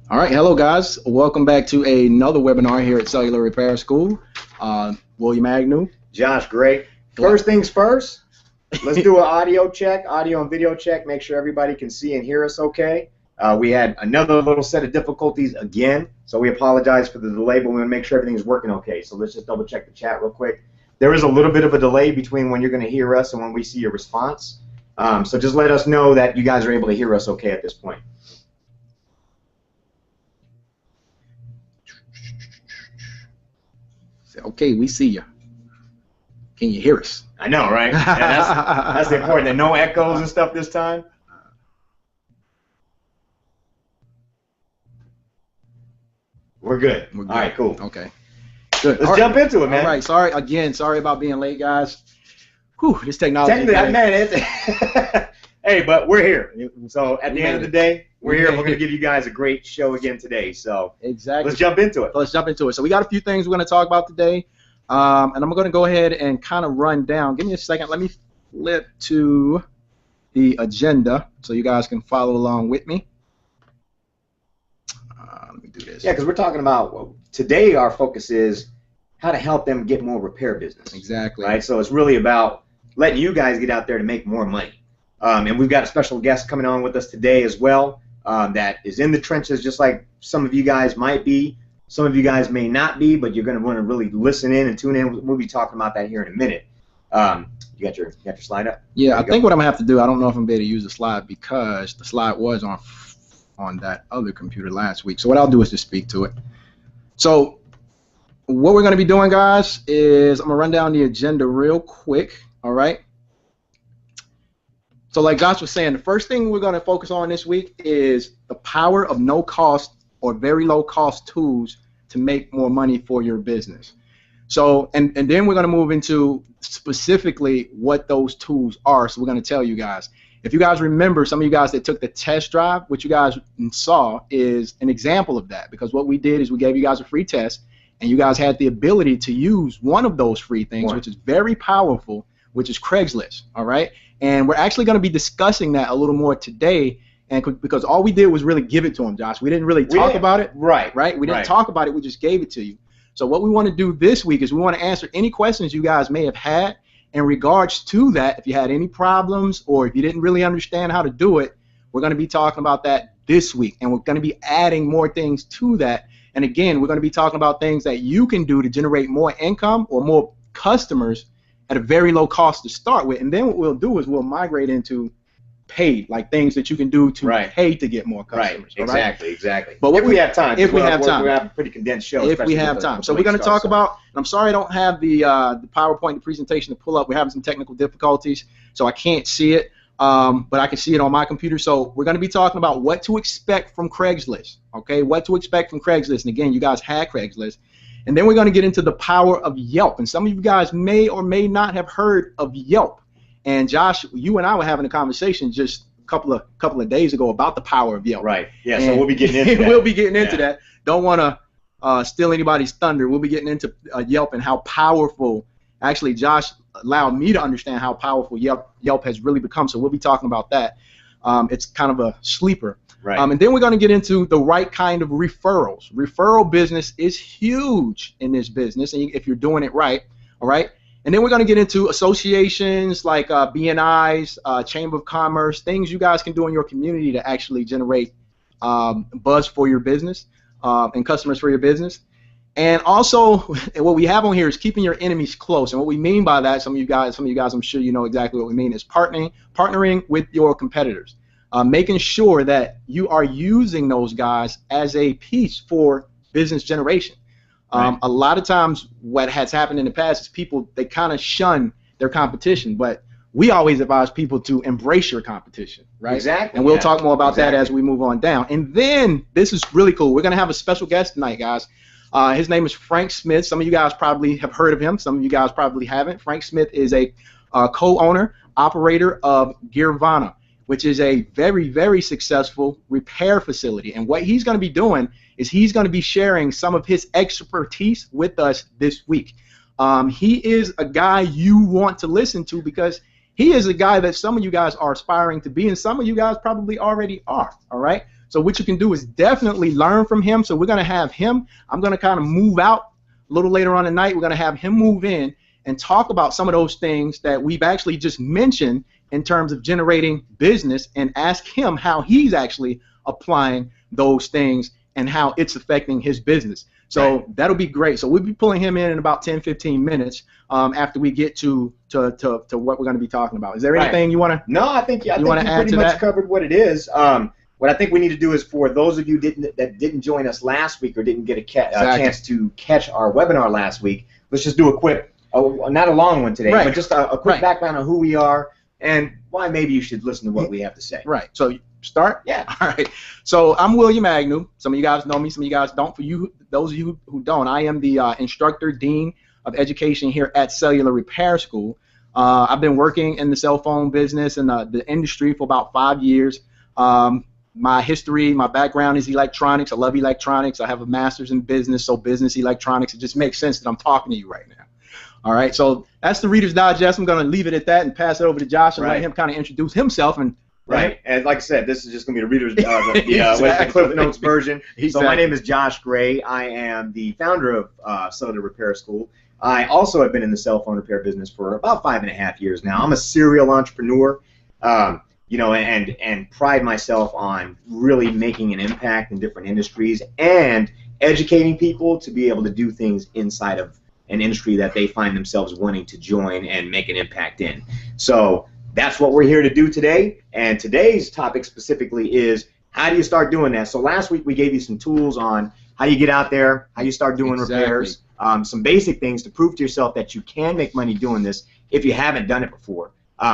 All right, hello guys. Welcome back to another webinar here at Cellular Repair School. William Agnew. Josh, great. First things first, let's do an audio check, audio and video check, make sure everybody can see and hear us okay. We had another little set of difficulties again, so we apologize for the delay, but we want to make sure everything's working okay. So let's just double check the chat real quick. There is a little bit of a delay between when you're going to hear us and when we see your response. So just let us know that you guys are able to hear us okay at this point. Okay, we see you. Can you hear us? I know, right? Yeah, that's important. And no echoes and stuff this time. We're good. All right, cool. Okay. Good. Let's jump into it, man. All right. Sorry about being late, guys. Whew, this technology. Hey, but we're here. So at the end of the day, we're here. We're going to give you guys a great show again today. So exactly. Let's jump into it. So we got a few things we're going to talk about today, and I'm going to go ahead and kind of run down. Give me a second. Let me flip to the agenda so you guys can follow along with me. Let me do this. Yeah, because we're talking about today. Our focus is how to help them get more repair business. Exactly. Right. So it's really about letting you guys get out there to make more money. And we've got a special guest coming on with us today as well that is in the trenches just like some of you guys might be. Some of you guys may not be, but you're going to want to really listen in and tune in. We'll be talking about that here in a minute. You got your slide up? Yeah, I think what I'm going to have to do, I don't know if I'm going to be able to use the slide because the slide was on that other computer last week. So what I'll do is just speak to it. So what we're going to be doing, guys, is I'm going to run down the agenda real quick, all right? So like Josh was saying, the first thing we're going to focus on this week is the power of no-cost or very low-cost tools to make more money for your business. So, and then we're going to move into specifically what those tools are. So we're going to tell you guys. If you guys remember, some of you guys that took the test drive, what you guys saw is an example of that. Because what we did is we gave you guys a free test, and you guys had the ability to use one of those free things, which is very powerful, which is Craigslist, all right? And we're actually going to be discussing that a little more today, and because all we did was really give it to him, Josh. We didn't really talk about it. Right. We didn't talk about it. We just gave it to you. So what we want to do this week is we want to answer any questions you guys may have had in regards to that. If you had any problems or if you didn't really understand how to do it, we're going to be talking about that this week, and we're going to be adding more things to that. And again, we're going to be talking about things that you can do to generate more income or more customers at a very low cost to start with, and then what we'll do is we'll migrate into paid, like things that you can do to pay to get more customers. Right, exactly. But if we have time, we have a pretty condensed show. If we have time, so we're going to talk about. And I'm sorry I don't have the PowerPoint presentation to pull up. We're having some technical difficulties, so I can't see it, but I can see it on my computer. So we're going to be talking about what to expect from Craigslist. Okay, what to expect from Craigslist. And again, you guys had Craigslist. And then we're going to get into the power of Yelp. And some of you guys may or may not have heard of Yelp. And Josh, you and I were having a conversation just a couple of days ago about the power of Yelp. Right. Yeah. So we'll be getting into that. We'll be getting into that. Don't want to steal anybody's thunder. We'll be getting into Yelp and how powerful. Actually, Josh allowed me to understand how powerful Yelp has really become. So we'll be talking about that. It's kind of a sleeper. Right. And then we're going to get into the right kind of referrals. Referral business is huge in this business, and if you're doing it right, all right? And then we're going to get into associations like BNIs, Chamber of Commerce, things you guys can do in your community to actually generate buzz for your business and customers for your business. And also, what we have on here is keeping your enemies close. And what we mean by that, some of you guys, I'm sure you know exactly what we mean, is partnering with your competitors. Making sure that you are using those guys as a piece for business generation. A lot of times what has happened in the past is people, they kind of shun their competition, but we always advise people to embrace your competition, right? Exactly. And we'll talk more about that as we move on down. And then, this is really cool, we're going to have a special guest tonight, guys. His name is Frank Smith. Some of you guys probably have heard of him. Some of you guys probably haven't. Frank Smith is a co-owner, operator of Gearvana, which is a very, very successful repair facility. And what he's going to be doing is he's going to be sharing some of his expertise with us this week. He is a guy you want to listen to because he is a guy that some of you guys are aspiring to be, and some of you guys probably already are, all right? So what you can do is definitely learn from him. So we're going to have him. I'm going to kind of move out a little later on tonight. We're going to have him move in and talk about some of those things that we've actually just mentioned in terms of generating business, and ask him how he's actually applying those things and how it's affecting his business. So that'll be great. So we'll be pulling him in about 10-15 minutes after we get to what we're going to be talking about. Is there anything you want to? No, I think you pretty much covered what it is. What I think we need to do is, for those of you that didn't join us last week or didn't get a chance to catch our webinar last week, let's just do a quick, not a long one today, but just a quick background on who we are and why maybe you should listen to what we have to say. Right. So start? Yeah. All right. So I'm William Agnew. Some of you guys know me. Some of you guys don't. For you, those of you who don't, I am the instructor, dean of education here at Cellular Repair School. I've been working in the cell phone business and the industry for about 5 years. My history, my background is electronics. I love electronics. I have a master's in business, so business electronics. It just makes sense that I'm talking to you right now. All right, so that's the Reader's Digest. I'm going to leave it at that and pass it over to Josh and let him kind of introduce himself. And and like I said, this is just going to be the Reader's the Cliff Notes version. So my name is Josh Gray. I am the founder of Cellular Repair School. I also have been in the cell phone repair business for about 5.5 years now. I'm a serial entrepreneur, you know, and pride myself on really making an impact in different industries and educating people to be able to do things inside of an industry that they find themselves wanting to join and make an impact in. So that's what we're here to do today, and today's topic specifically is how do you start doing that. So last week we gave you some tools on how you get out there, how you start doing repairs, some basic things to prove to yourself that you can make money doing this if you haven't done it before.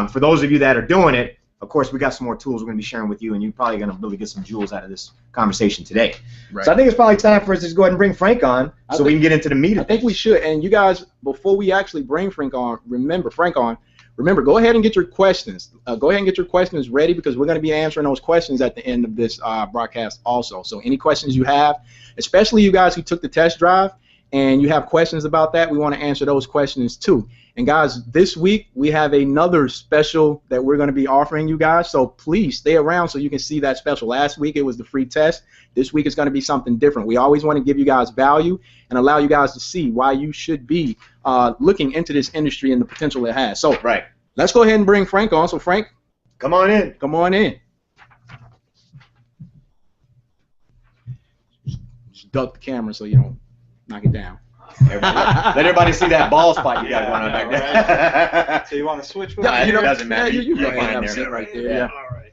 For those of you that are doing it, of course, we got some more tools we're going to be sharing with you, and you're probably going to really get some jewels out of this conversation today. Right. So I think it's probably time for us to just go ahead and bring Frank on so we can get into the meat of it. I think we should. And you guys, before we actually bring Frank on, remember, go ahead and get your questions. Go ahead and get your questions ready, because we're going to be answering those questions at the end of this broadcast also. So any questions you have, especially you guys who took the test drive and you have questions about that, we want to answer those questions too. And guys, this week we have another special that we're going to be offering you guys, so please stay around so you can see that special. Last week it was the free test. This week it's going to be something different. We always want to give you guys value and allow you guys to see why you should be looking into this industry and the potential it has. So let's go ahead and bring Frank on. So Frank, come on in. Come on in. Just duck the camera so you don't knock it down. Let everybody see that ball spot you got going on back there. Right. So you want to switch with me? It doesn't matter. You go ahead and have a seat right there. Yeah. All right.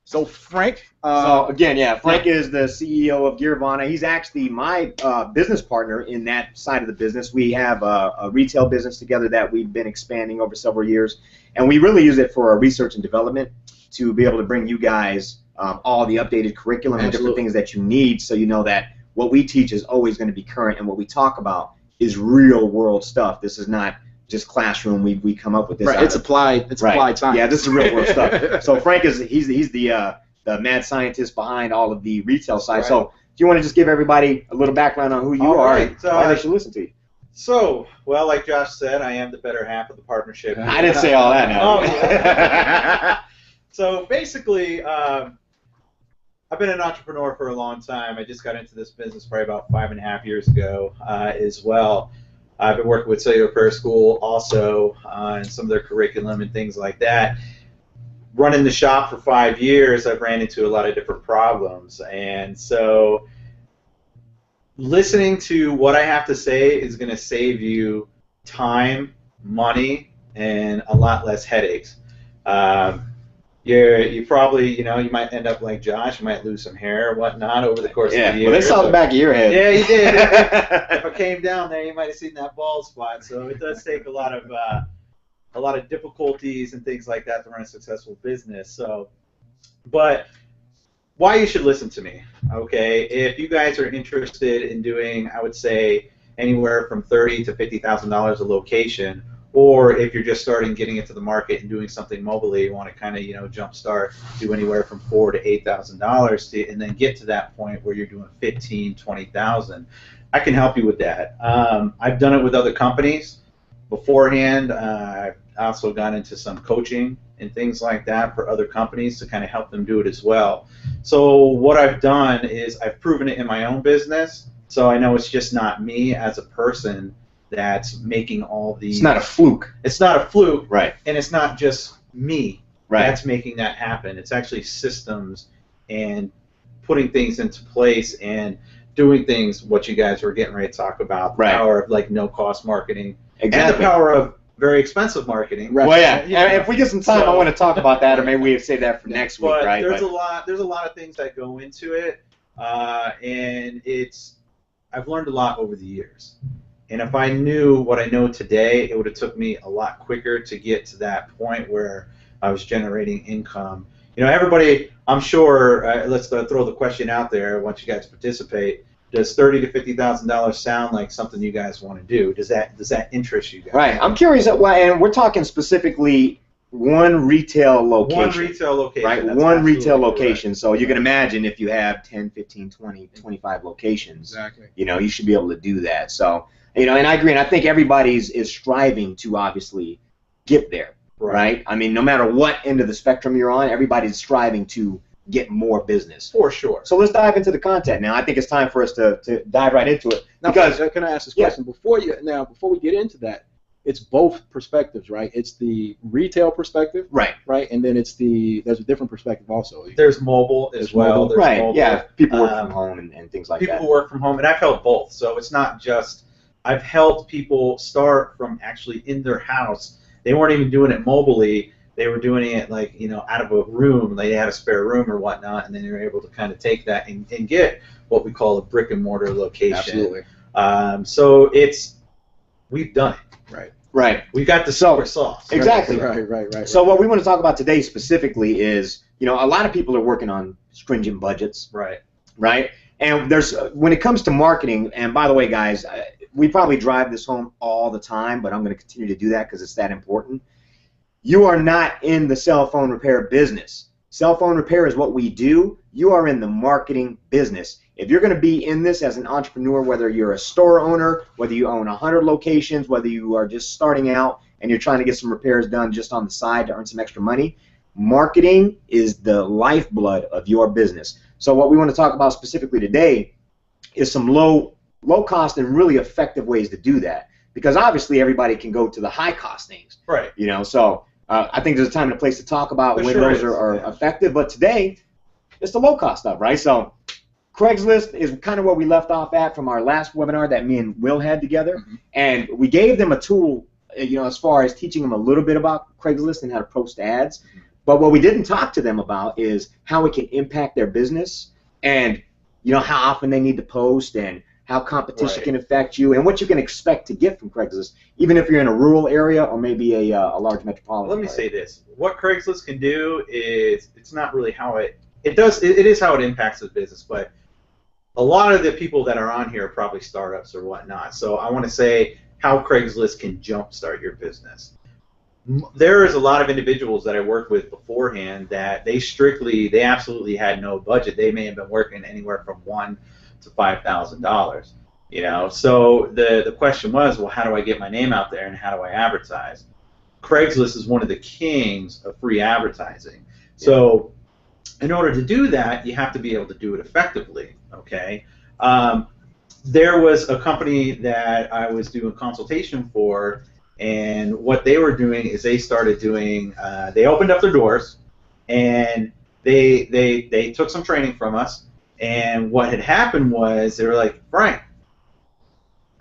So Frank. So again, Frank is the CEO of Gearvana. He's actually my business partner in that side of the business. We have a retail business together that we've been expanding over several years, and we really use it for our research and development to be able to bring you guys all the updated curriculum and different things that you need, so you know that what we teach is always going to be current, and what we talk about is real world stuff. This is not just classroom. We come up with this. Right. It's applied. It's applied science. Yeah, this is real world stuff. So Frank is he's the mad scientist behind all of the retail side. Right. So do you want to just give everybody a little background on who you are and why they should listen to you? So, well, like Josh said, I am the better half of the partnership. I didn't say all that now. Oh, yeah. So basically, I've been an entrepreneur for a long time. I just got into this business probably about 5.5 years ago as well. I've been working with Cellular Repair School also and some of their curriculum and things like that. Running the shop for 5 years, I've ran into a lot of different problems. And so listening to what I have to say is going to save you time, money, and a lot less headaches. You probably, you might end up like Josh. You might lose some hair or whatnot over the course of the year. Well, they saw the back of your head. Yeah, you did. If I came down there, you might have seen that bald spot. So it does take a lot of difficulties and things like that to run a successful business. So, but why you should listen to me, okay? If you guys are interested in doing, I would say, anywhere from $30,000 to $50,000 a location, or if you're just starting getting into the market and doing something mobily, you want to kind of, jumpstart, do anywhere from $4,000 to $8,000 and then get to that point where you're doing $15,000, $20,000. I can help you with that. I've done it with other companies beforehand. I've also gone into some coaching and things like that for other companies to kind of help them do it as well. So what I've done is I've proven it in my own business, so I know it's just not me as a person that's making all these. It's not a fluke. It's not a fluke, right? And it's not just me right. that's making that happen. It's actually systems and putting things into place and doing things, what you guys were getting ready to talk about, the power of like no-cost marketing, exactly. and the power of very expensive marketing. Right. Well, yeah. And if we get some time, I want to talk about that, or maybe we save that for next week, right? There's a lot of things that go into it, and I've learned a lot over the years. And if I knew what I know today, it would have took me a lot quicker to get to that point where I was generating income. You know, everybody, I'm sure, let's throw the question out there once you guys participate. Does $30,000 to $50,000 sound like something you guys want to do? Does that interest you guys? Right. I'm curious, and we're talking specifically one retail location. One retail location. Right, one retail location. Correct. So you can imagine if you have 10, 15, 20, 25 locations, exactly. You know, you should be able to do that. So, you know, and I agree, and I think everybody is striving to obviously get there. Right. I mean, no matter what end of the spectrum you're on, everybody's striving to get more business. For sure. So let's dive into the content now. I think it's time for us to dive right into it. Now, because can I ask this question before we get into that? It's both perspectives, right? It's the retail perspective, right? And then there's a different perspective also. There's mobile as well. There's right. Mobile. Yeah. People work from home and things like that. People work from home, and I've helped both. So it's not just I've helped people start from actually in their house. They weren't even doing it mobily. They were doing it like, you know, out of a room. They had a spare room or whatnot, and then they were able to kind of take that and get what we call a brick and mortar location. Absolutely. So we've done it. Right. Right. We've got the secret sauce. Exactly. Right. So what we want to talk about today specifically is, you know, a lot of people are working on stringent budgets. Right. Right. And when it comes to marketing, and by the way, guys, we probably drive this home all the time, but I'm going to continue to do that because it's that important. You are not in the cell phone repair business. Cell phone repair is what we do. You are in the marketing business. If you're going to be in this as an entrepreneur, whether you're a store owner, whether you own 100 locations, whether you are just starting out and you're trying to get some repairs done just on the side to earn some extra money, marketing is the lifeblood of your business. So what we want to talk about specifically today is some low cost and really effective ways to do that. Because obviously everybody can go to the high cost things. Right. You know, so I think there's a time and a place to talk about when those are effective. But today, it's the low cost stuff, right? So Craigslist is kind of where we left off at from our last webinar that me and Will had together. Mm-hmm. And we gave them a tool, you know, as far as teaching them a little bit about Craigslist and how to post ads. Mm-hmm. But what we didn't talk to them about is how it can impact their business and, you know, how often they need to post and how competition can affect you and what you can expect to get from Craigslist, even if you're in a rural area or maybe a large metropolitan area. Let me say this. What Craigslist can do is it's not really how it is how it impacts the business, but a lot of the people that are on here are probably startups or whatnot. So I want to say how Craigslist can jumpstart your business. There is a lot of individuals that I worked with beforehand that they absolutely had no budget. They may have been working anywhere from $1,000 to $5,000. You know, so the question was, well, how do I get my name out there and how do I advertise? Craigslist is one of the kings of free advertising. Yeah. So in order to do that, you have to be able to do it effectively. Okay. There was a company that I was doing consultation for, and what they were doing is they started doing. They opened up their doors, and they took some training from us. And what had happened was they were like, Frank,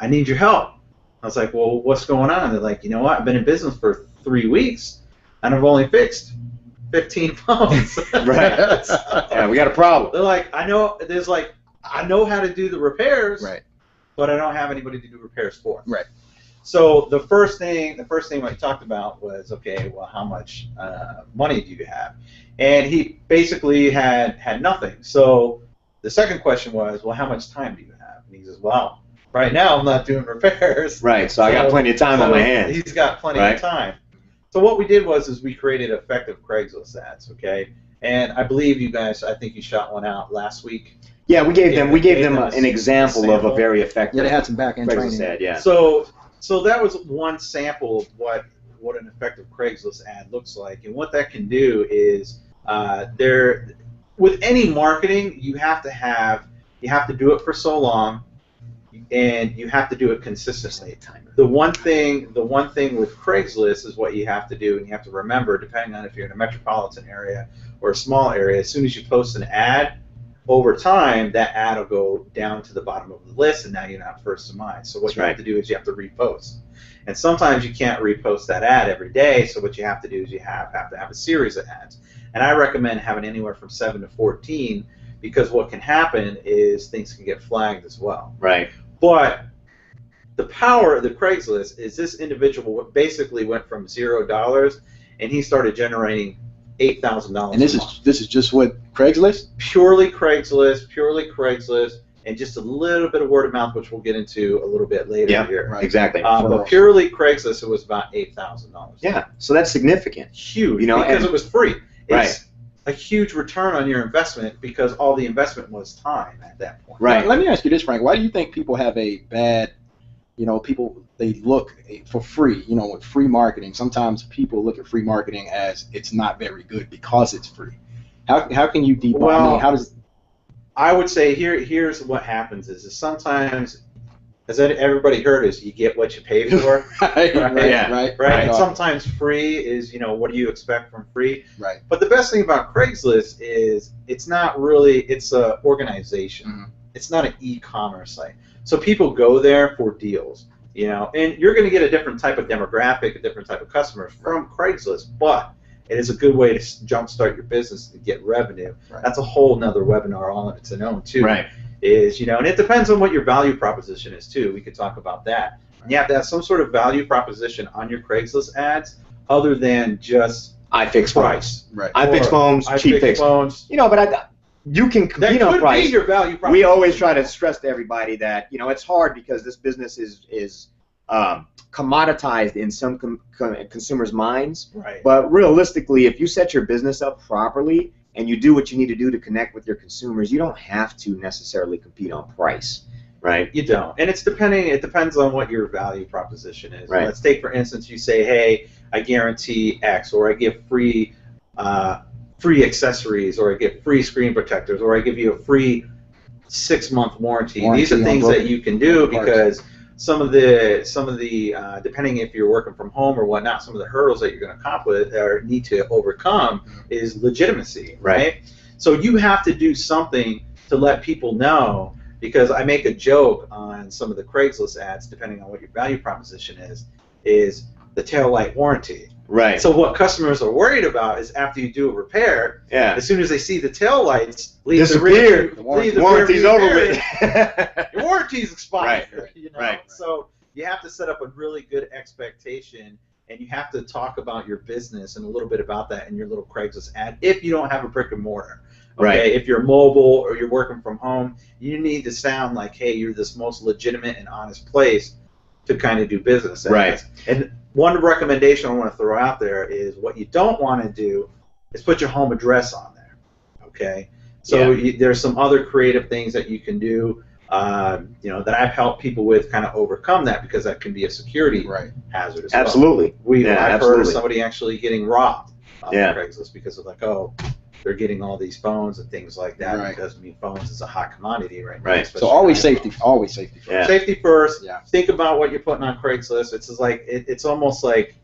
I need your help. I was like, well, what's going on? They're like, you know what? I've been in business for 3 weeks, and I've only fixed 15 phones. Right. Yeah, we got a problem. They're like, I know how to do the repairs, right, but I don't have anybody to do repairs for. Right. So the first thing we talked about was, okay, well, how much money do you have? And he basically had nothing. So the second question was, well, how much time do you have? And he says, well, right now I'm not doing repairs. Right, so I got plenty of time on my hands. He's got plenty of time. So what we did was we created effective Craigslist ads, okay? And I believe you guys, I think you shot one out last week. Yeah, we gave them an example of a very effective. Yeah, they had some back-end Craigslist training. ad, yeah. So that was one sample of what an effective Craigslist ad looks like. And what that can do is with any marketing, you have to do it for so long, and you have to do it consistently. The one thing with Craigslist is what you have to do, and you have to remember, depending on if you're in a metropolitan area or a small area, as soon as you post an ad, over time, that ad will go down to the bottom of the list, and now you're not first in mind. So what you have to do is you have to repost. And sometimes you can't repost that ad every day, so what you have to do is you have to have a series of ads. And I recommend having anywhere from 7 to 14, because what can happen is things can get flagged as well. Right. But the power of the Craigslist is this individual basically went from $0, and he started generating $8,000. And this is just what Craigslist? Purely Craigslist, and just a little bit of word of mouth, which we'll get into a little bit later here. Right. Exactly. But purely Craigslist, it was about $8,000. Yeah, so that's significant. Huge, you know, because it was free. It's right. a huge return on your investment, because all the investment was time at that point. Right. Now, let me ask you this, Frank. Why do you think people have a bad, they look for free, with free marketing? Sometimes people look at free marketing as it's not very good because it's free. How can you debunk? Well, I would say here's what happens is sometimes, as everybody heard, is you get what you pay for. Right. And sometimes free is, what do you expect from free? Right. But the best thing about Craigslist is it's not really, it's an organization. Mm-hmm. It's not an e-commerce site. So people go there for deals, and you're going to get a different type of demographic, a different type of customer from Craigslist, but it is a good way to jumpstart your business to get revenue. Right. That's a whole nother webinar all on its own, too. Right. And it depends on what your value proposition is, too. We could talk about that. And you have to have some sort of value proposition on your Craigslist ads other than just I fix price. Right. I fix phones, cheap fix. Phones. But you can, that could price. Be your value proposition. We always try to stress to everybody that, it's hard because this business is commoditized in some consumers' minds. Right. But realistically, if you set your business up properly and you do what you need to do to connect with your consumers, you don't have to necessarily compete on price, right? You don't. And it depends on what your value proposition is. Right. Let's take, for instance, you say, hey, I guarantee X, or I give free accessories, or I give free screen protectors, or I give you a free 6-month warranty. These are things that you can do because some of the depending if you're working from home or whatnot, some of the hurdles that you're going to accomplish or need to overcome is legitimacy, right? So you have to do something to let people know, because I make a joke on some of the Craigslist ads, depending on what your value proposition is the tail light warranty. Right. So what customers are worried about is after you do a repair, as soon as they see the tail lights disappear, the warranty's over with. Your warranty's expired. Right. So you have to set up a really good expectation, and you have to talk about your business and a little bit about that in your little Craigslist ad if you don't have a brick and mortar. Okay? Right. If you're mobile or you're working from home, you need to sound like, hey, you're this most legitimate and honest place to kind of do business. And one recommendation I want to throw out there is what you don't want to do is put your home address on there. Okay. So there's some other creative things that you can do. That I've helped people with kind of overcome that, because that can be a security hazard as well. Absolutely. I've heard of somebody actually getting robbed on Craigslist because of they're getting all these phones and things like that. Right. Because phones is a hot commodity right now. Right. So always safety first. Yeah. Safety first. Yeah. Think about what you're putting on Craigslist. It's like it's almost like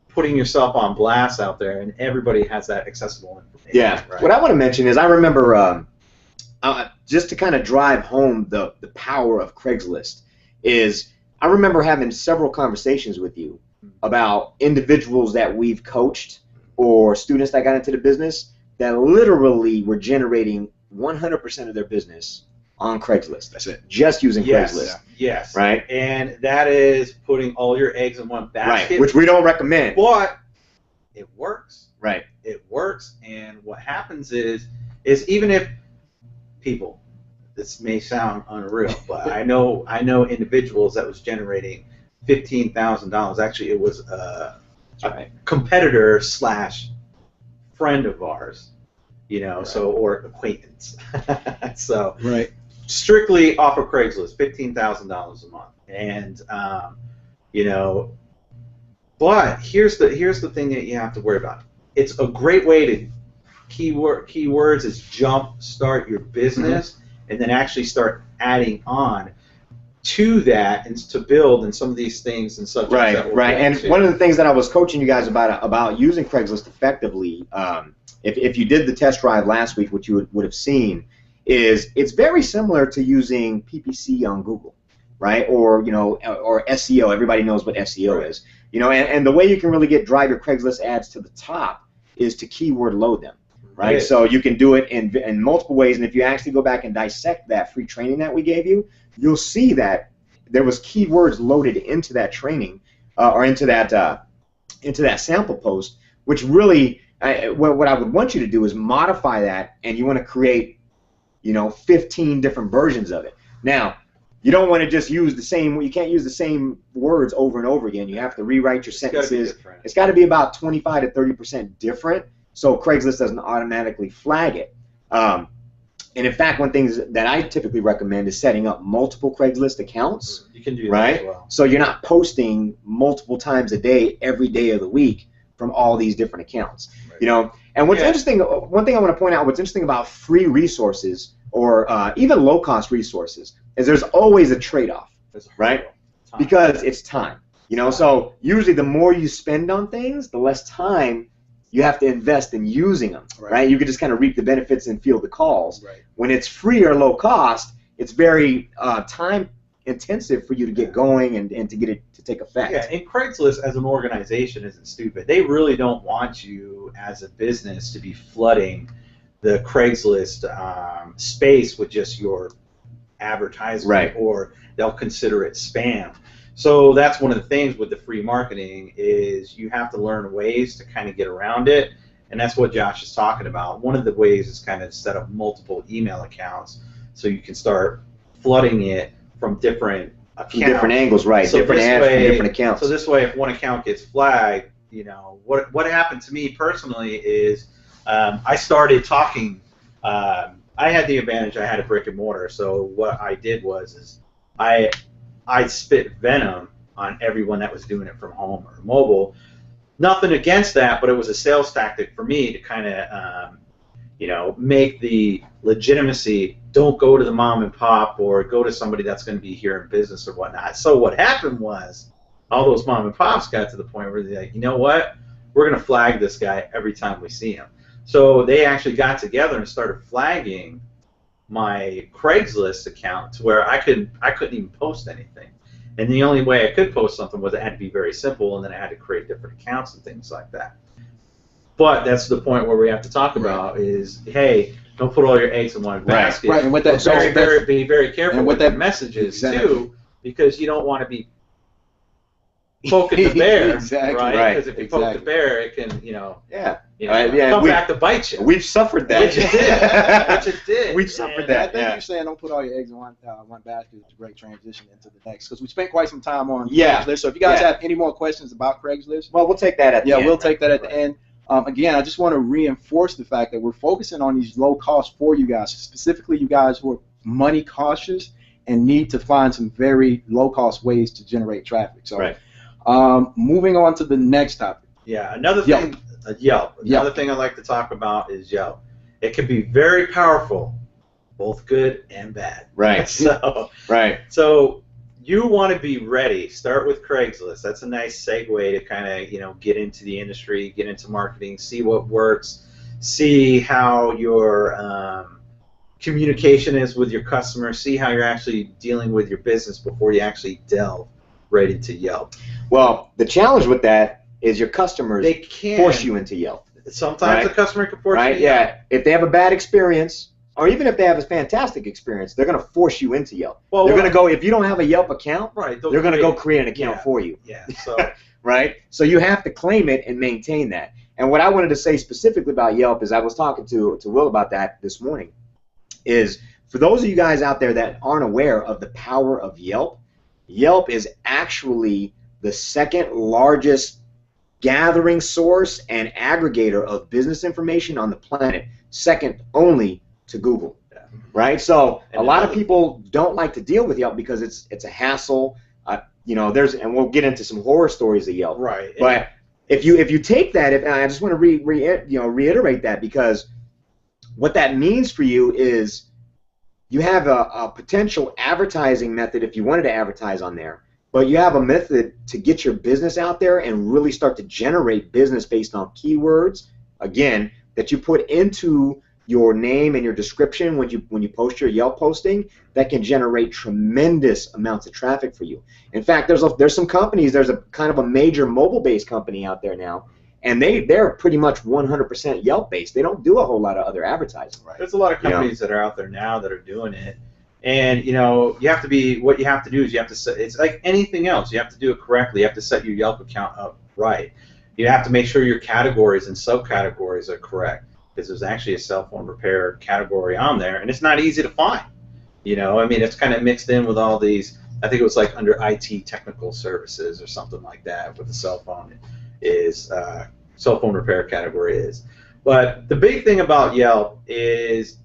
putting yourself on blast out there, and everybody has that accessible information. Yeah. Right? What I want to mention is I remember just to kind of drive home the power of Craigslist is I remember having several conversations with you about individuals that we've coached or students that got into the business that literally were generating 100% of their business on Craigslist. That's it. Just using Craigslist. Yes. Right? And that is putting all your eggs in one basket. Right. Which we don't recommend. But it works. Right. It works. And what happens is even if people, this may sound unreal, but I know individuals that was generating $15,000. Actually, it was a competitor / friend of ours, or acquaintance. So strictly off of Craigslist, $15,000 a month, and But here's the thing that you have to worry about. It's a great way to keywords is jump start your business and then actually start adding on to that and to build and some of these things and subjects that we'll right. get And into. one of the things that I was coaching you guys about using Craigslist effectively, if you did the test drive last week, which you would have seen, is it's very similar to using PPC on Google, right? Or or SEO. Everybody knows what SEO is, and the way you can really drive your Craigslist ads to the top is to keyword load them. Right, so you can do it in multiple ways, and if you actually go back and dissect that free training that we gave you, you'll see that there was keywords loaded into that training or into that sample post, which really what I would want you to do is modify that, and you want to create 15 different versions of it. Now, you don't want to just use the same. You can't use the same words over and over again. You have to rewrite your sentences. It's got to be about 25 to 30% different, so Craigslist doesn't automatically flag it. And in fact, one thing that I typically recommend is setting up multiple Craigslist accounts. You can do that right? as well. So you're not posting multiple times a day, every day of the week from all these different accounts. Right. And what's interesting, one thing I want to point out, what's interesting about free resources or even low-cost resources is there's always a trade-off, right? Because it's time. So usually the more you spend on things, the less time you have to invest in using them, right? You can just kind of reap the benefits and feel the calls. Right. When it's free or low cost, it's very time intensive for you to get going and to get it to take effect. Yeah, and Craigslist as an organization isn't stupid. They really don't want you as a business to be flooding the Craigslist space with just your advertisement, or they'll consider it spam. So that's one of the things with the free marketing is you have to learn ways to kind of get around it, and that's what Josh is talking about. One of the ways is kind of set up multiple email accounts so you can start flooding it from different accounts. From different angles, right? So different ads from different accounts. So this way, if one account gets flagged, what happened to me personally is I started talking. I had the advantage. I had a brick and mortar, so what I did was I spit venom on everyone that was doing it from home or mobile. Nothing against that, but it was a sales tactic for me to kind of, make the legitimacy. Don't go to the mom and pop or go to somebody that's going to be here in business or whatnot. So what happened was all those mom and pops got to the point where they're like, you know what? We're going to flag this guy every time we see him. So they actually got together and started flagging my Craigslist account to where I couldn't even post anything. And the only way I could post something was it had to be very simple, and then I had to create different accounts and things like that. But that's the point where we have to talk about is, hey, don't put all your eggs in one basket. Right. And with that, be very careful with the messages too, because you don't want to be poking the bear, right? Because if you poke the bear, it can, come back to bite you. We've suffered that. Which it did. We've suffered that. I think you're saying don't put all your eggs in one basket. It's a great transition into the next, because we spent quite some time on Craigslist. So if you guys have any more questions about Craigslist, well, we'll take that at the end. Yeah, we'll take that at the end. Again, I just want to reinforce the fact that we're focusing on these low costs for you guys, specifically you guys who are money cautious and need to find some very low cost ways to generate traffic. So, moving on to the next topic. Yeah, another thing, Yelp. Another thing I like to talk about is Yelp. It can be very powerful, both good and bad. Right. So you want to be ready. Start with Craigslist. That's a nice segue to kind of get into the industry, get into marketing, see what works, see how your communication is with your customers, see how you're actually dealing with your business before you actually delve right into Yelp. Well, the challenge with that is your customers force you into Yelp. Sometimes the customer can force you. Yeah. If they have a bad experience, or even if they have a fantastic experience, they're going to force you into Yelp. They're going to go, if you don't have a Yelp account, they're going to go create an account for you. Yeah. So So you have to claim it and maintain that. And what I wanted to say specifically about Yelp is I was talking to Will about that this morning, is for those of you guys out there that aren't aware of the power of Yelp, Yelp is actually the second largest gathering source and aggregator of business information on the planet, second only to Google, right? So a lot of people don't like to deal with Yelp because it's a hassle. you know, and we'll get into some horror stories of Yelp. Right. But if you take that, and I just want to reiterate that, because what that means for you is you have a potential advertising method if you wanted to advertise on there, but you have a method to get your business out there and really start to generate business based on keywords, again, that you put into your name and your description when you post your Yelp posting, that can generate tremendous amounts of traffic for you. In fact, there's some companies, there's a kind of a major mobile-based company out there now, and they're pretty much 100% Yelp-based. They don't do a whole lot of other advertising. Right. There's a lot of companies that are out there now that are doing it, and you know, what you have to do is you have to set, it's like anything else, you have to do it correctly. You have to set your Yelp account up right. You have to make sure your categories and subcategories are correct, because there's actually a cell phone repair category on there, and it's not easy to find. You know, I mean, it's kind of mixed in with all these. I think it was like under IT technical services or something like that with the cell phone cell phone repair category is. But the big thing about Yelp is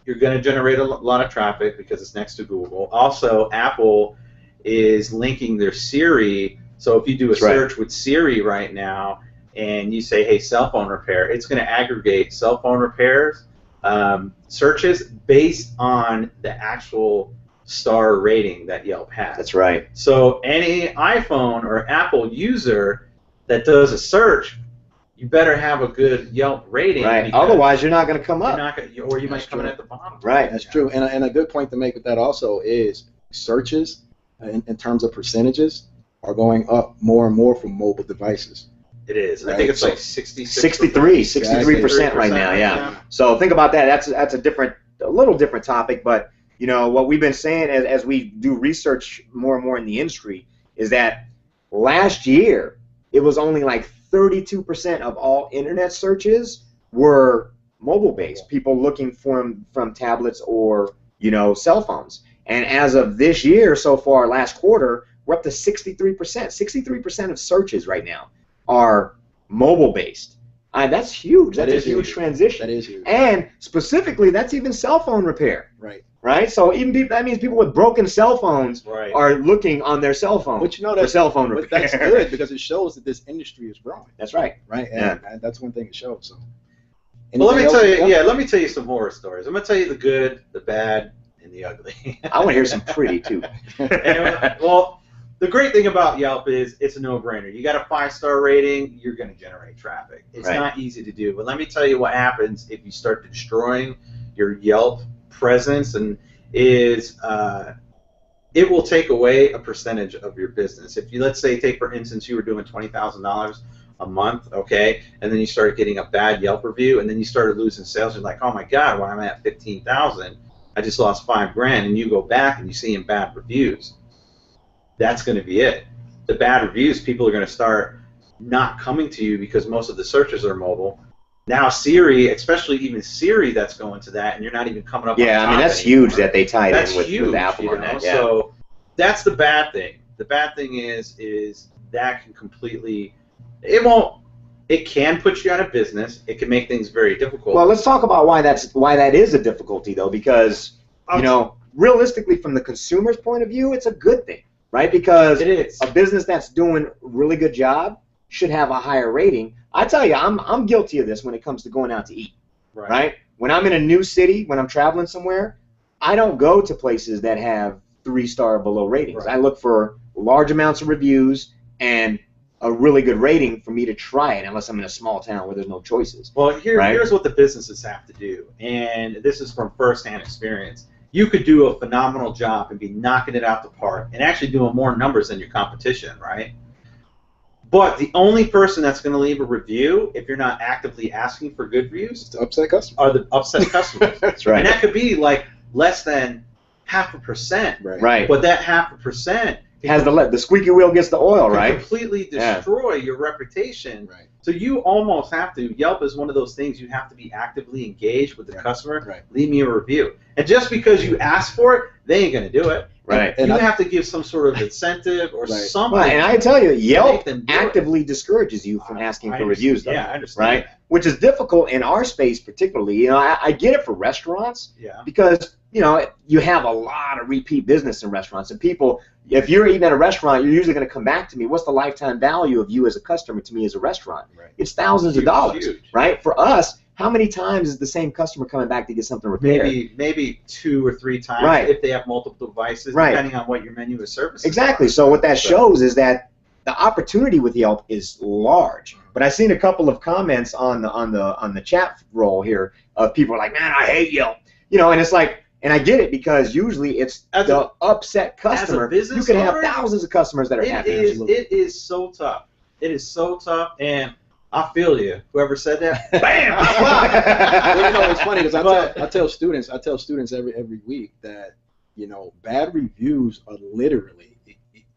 you're going to generate a lot of traffic because it's next to Google. Also, Apple is linking their Siri. So if you do a search with Siri right now and you say, hey, cell phone repair, it's going to aggregate cell phone repairs searches based on the actual star rating that Yelp has. That's right. So any iPhone or Apple user that does a search, you better have a good Yelp rating. Right. Otherwise, you're not going to come up. Or you might come in at the bottom. Right. That's true. And a good point to make with that also is searches, in terms of percentages, are going up more and more from mobile devices. It is. Right. I think it's like 63% right now. Yeah. So think about that. That's a little different topic, but you know what we've been saying as we do research more and more in the industry is that last year it was only like 32% of all internet searches were mobile-based. People looking from tablets or cell phones. And as of this year, so far, last quarter, we're up to 63%. 63% of searches right now are mobile-based. That's huge. That's a huge transition. That is huge. And specifically, that's even cell phone repair. Right. Right. So that means people with broken cell phones are looking on their cell phone. But for cell phone repair. But that's good because it shows that this industry is growing. That's right. Right. And that's one thing it shows. So. Well, let me tell you. Yeah, let me tell you some horror stories. I'm gonna tell you the good, the bad, and the ugly. I want to hear some pretty too. Anyway, well, the great thing about Yelp is it's a no-brainer. You got a 5-star rating, you're going to generate traffic. It's not easy to do, but let me tell you what happens if you start destroying your Yelp presence, and it will take away a percentage of your business. If you, let's say, take for instance, you were doing $20,000 a month, okay, and then you started getting a bad Yelp review, and then you started losing sales. You're like, oh my God, why am I at 15,000? I just lost $5,000, and you go back and you see bad reviews. That's going to be it. The bad reviews, people are going to start not coming to you because most of the searches are mobile. Now Siri, especially even Siri, that's going to that, and you're not even coming up. Yeah, on I mean that's anymore. huge that they tied that's in with Apple on that. Yeah. So that's the bad thing. The bad thing is that can completely. It can put you out of business. It can make things very difficult. Well, let's talk about why that is a difficulty though, because realistically, from the consumer's point of view, it's a good thing. Right, because it is. A business that's doing a really good job should have a higher rating. I tell you, I'm guilty of this when it comes to going out to eat. Right? When I'm in a new city, when I'm traveling somewhere, I don't go to places that have 3-star below ratings. Right. I look for large amounts of reviews and a really good rating for me to try it, unless I'm in a small town where there's no choices. Well, here's what the businesses have to do, and this is from firsthand experience. You could do a phenomenal job and be knocking it out the park and actually doing more numbers than your competition, right? But the only person that's going to leave a review, if you're not actively asking for good reviews, the upset customers. Are the upset customers. That's right. And that could be like less than 0.5%. Right. But that 0.5% has the squeaky wheel gets the oil, right? Completely destroy your reputation. Right. So you almost have to. Yelp is one of those things you have to be actively engaged with the customer. Right. Leave me a review. And just because you ask for it, they ain't going to do it. Right. You have to give some sort of incentive or something. Well, and I tell you, Yelp actively discourhes you from asking for reviews, though. Yeah, I understand. Right? Which is difficult in our space, particularly. I get it for restaurants. Yeah. Because you have a lot of repeat business in restaurants, and people if you're eating at a restaurant, you're usually going to come back to me. What's the lifetime value of you as a customer to me as a restaurant? Right. It's thousands of dollars, right? For us, how many times is the same customer coming back to get something repaired? Maybe 2 or 3 times, right, if they have multiple devices, right, depending on what your menu of services exactly. are. So what that shows is that the opportunity with Yelp is large. But I've seen a couple of comments on the chat roll here of people like, man, I hate Yelp. You know, and it's like, and I get it, because usually it's the upset customer. You can have thousands of customers that are happy. It is so tough. It is so tough, and I feel you. Whoever said that, bam! Well, you know, it's funny because I tell students every week that, you know, bad reviews are literally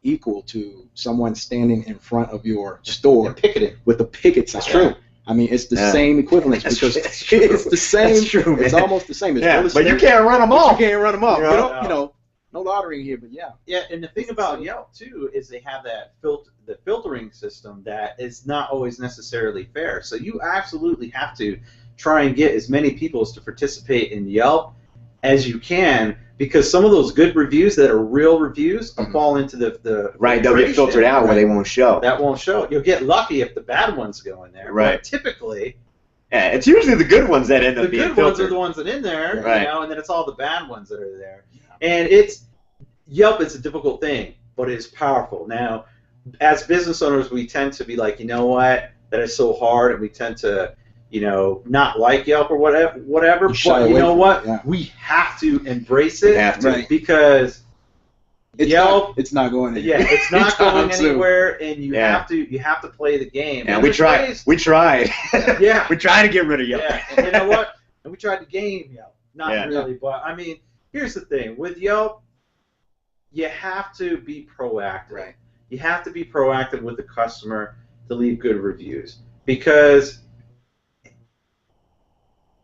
equal to someone standing in front of your store picketing with a picket sign. That's true. I mean, it's the same equivalence, because it's the same. That's true, man. It's almost the same. It's but you can't run them off. You can't run them off. You know, no lottery here, but yeah. Yeah, and the thing about Yelp too is they have that the filtering system that is not always necessarily fair. So you absolutely have to try and get as many people to participate in Yelp as you can, because some of those good reviews that are real reviews fall into the right. They'll get filtered out where they won't show. That won't show. You'll get lucky if the bad ones go in there. Right. But typically, yeah, it's usually the good ones that end up being filtered. The good ones are the ones that are in there, right, you know, and then it's all the bad ones that are there. And Yelp is a difficult thing, but it is powerful. Now, as business owners, we tend to be like, you know what, that is so hard, and we tend to, you know, not like Yelp or whatever. But you know what? We have to embrace it. We have to. Because Yelp, it's not going anywhere. Yeah, it's not going anywhere, and you have to play the game. Yeah, we tried. Yeah, we tried to get rid of Yelp. Yeah, and you know what? And we tried to game Yelp. Not really, but I mean, here's the thing with Yelp. You have to be proactive. Right. You have to be proactive with the customer to leave good reviews, because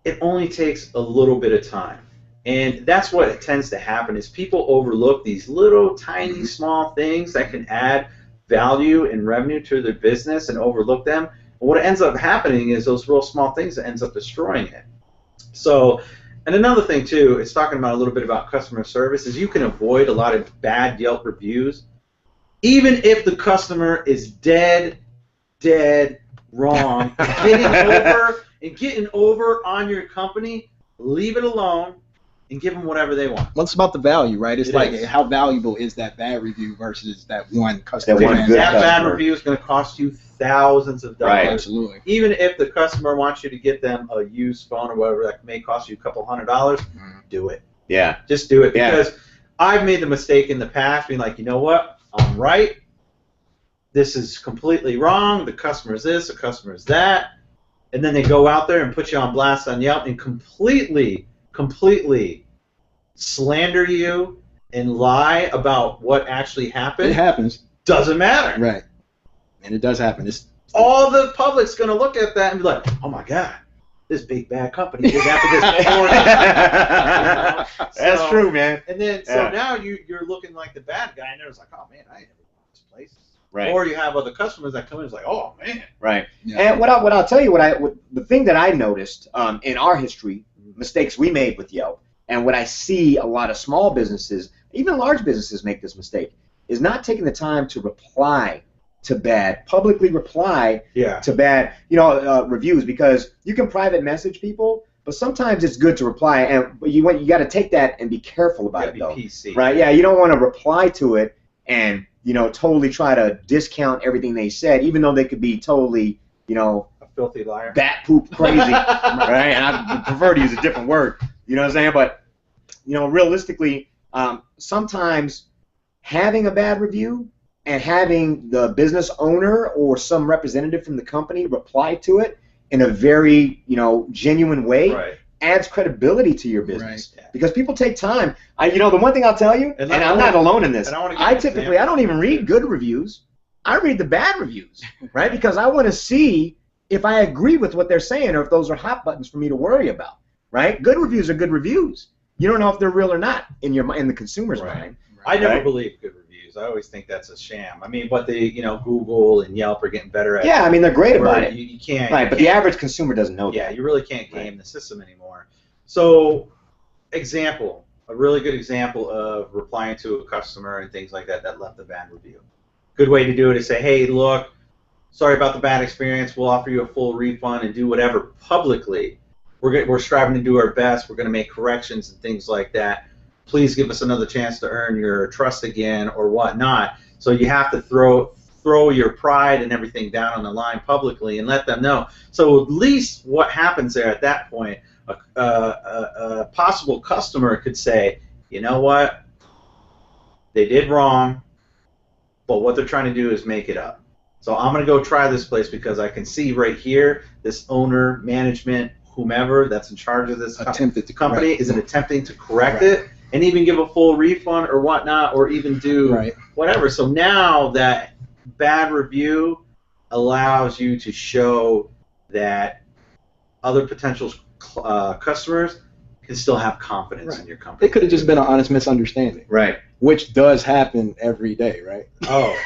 it only takes a little bit of time. And that's what tends to happen, is people overlook these little tiny small things that can add value and revenue to their business and overlook them. And what ends up happening is those real small things that ends up destroying it. So, and another thing too, it's talking about a little bit about customer service, is you can avoid a lot of bad Yelp reviews, even if the customer is dead wrong, getting over on your company. Leave it alone and give them whatever they want. Well, it's about the value, right? It's like, how valuable is that bad review versus that one customer? That bad review is going to cost you thousands of dollars. Right, absolutely. Even if the customer wants you to get them a used phone or whatever that may cost you a couple $100, do it. Yeah. Just do it, because I've made the mistake in the past being like, you know what, I'm right. This is completely wrong. The customer is this, the customer is that. And then they go out there and put you on blast on Yelp and completely slander you and lie about what actually happened. It happens. Doesn't matter. Right. And it does happen. All the public's going to look at that and be like, oh my God, this big bad company did that to this. That's true, man. And then, so now you're looking like the bad guy, and it's like, oh man, I ain't never been to this place. Right. Or you have other customers that come in and it's like, oh man. Right. Yeah. And what I'll tell you, the thing that I noticed in our history, mistakes we made with Yelp, and what I see a lot of small businesses, even large businesses, make this mistake, is not taking the time to reply to publicly reply to bad, reviews, because you can private message people, but sometimes it's good to reply, and you got to take that and be careful about it, though. PC. Right? Yeah, you don't want to reply to it and totally try to discount everything they said, even though they could be totally, a filthy liar, bat poop crazy, right? And I prefer to use a different word. You know what I'm saying? But realistically, sometimes having a bad review and having the business owner or some representative from the company reply to it in a very, genuine way adds credibility to your business. Right. Because people take time. The one thing I'll tell you, and I'm not alone in this, I don't even read good reviews. I read the bad reviews, right? Because I want to see if I agree with what they're saying or if those are hot buttons for me to worry about, right? Good reviews are good reviews. You don't know if they're real or not in the consumer's mind. I never believe good reviews. I always think that's a sham. I mean, but Google and Yelp are getting better at it. Yeah, I mean, they're great about it. You can't. Right, but the average consumer doesn't know that. Yeah, you really can't game the system anymore. So, example, a really good example of replying to a customer and things like that left a bad review. Good way to do it is say, hey, look, sorry about the bad experience. We'll offer you a full refund and do whatever publicly. We're striving to do our best. We're going to make corrections and things like that. Please give us another chance to earn your trust again or whatnot. So you have to throw your pride and everything down on the line publicly and let them know. So at least what happens there at that point, a possible customer could say, you know what, they did wrong, but what they're trying to do is make it up. So I'm going to go try this place because I can see right here this owner, management, whomever that's in charge of this company is attempting to correct it and even give a full refund or whatnot, or even do whatever. So now that bad review allows you to show that other potential customers can still have confidence in your company. It could have just been an honest misunderstanding. Right. Which does happen every day, right? Oh,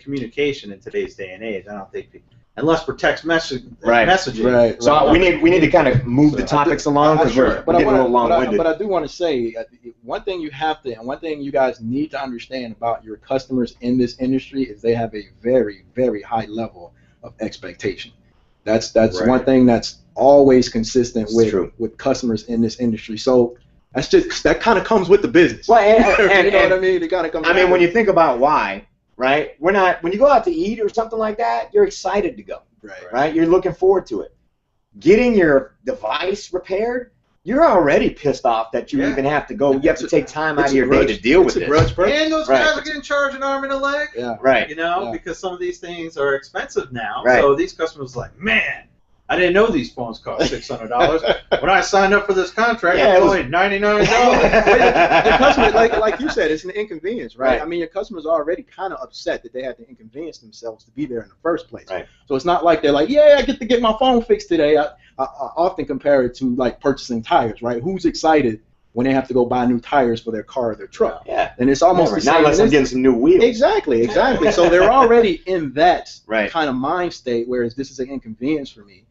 communication in today's day and age, I don't think people, unless for text messaging. Right. So we need to kind of move the topics along because we're getting a little long-winded. But I do want to say one thing you have to, and one thing you guys need to understand about your customers in this industry is they have a very, very high level of expectation. That's one thing that's always consistent with customers in this industry. So that kind of comes with the business. Well, and you know what I mean? It kind of comes. I mean, when you think about why, right? When you go out to eat or something like that, you're excited to go. Right? You're looking forward to it. Getting your device repaired, you're already pissed off that you even have to go. You have to take time out of your day to deal with it. And those guys are getting charged an arm and a leg. Yeah. Right. You know, because some of these things are expensive now. Right. So these customers are like, man, I didn't know these phones cost $600. When I signed up for this contract, it was only $99. The customer, like you said, it's an inconvenience, right? I mean, your customers are already kind of upset that they had to inconvenience themselves to be there in the first place. Right. So it's not like they're like, yeah, I get to get my phone fixed today. I often compare it to like purchasing tires, right? Who's excited when they have to go buy new tires for their car or their truck? Yeah. And it's almost the same. Not unless I'm getting some new wheels. Exactly. So they're already in that kind of mind state, whereas this is an inconvenience for me.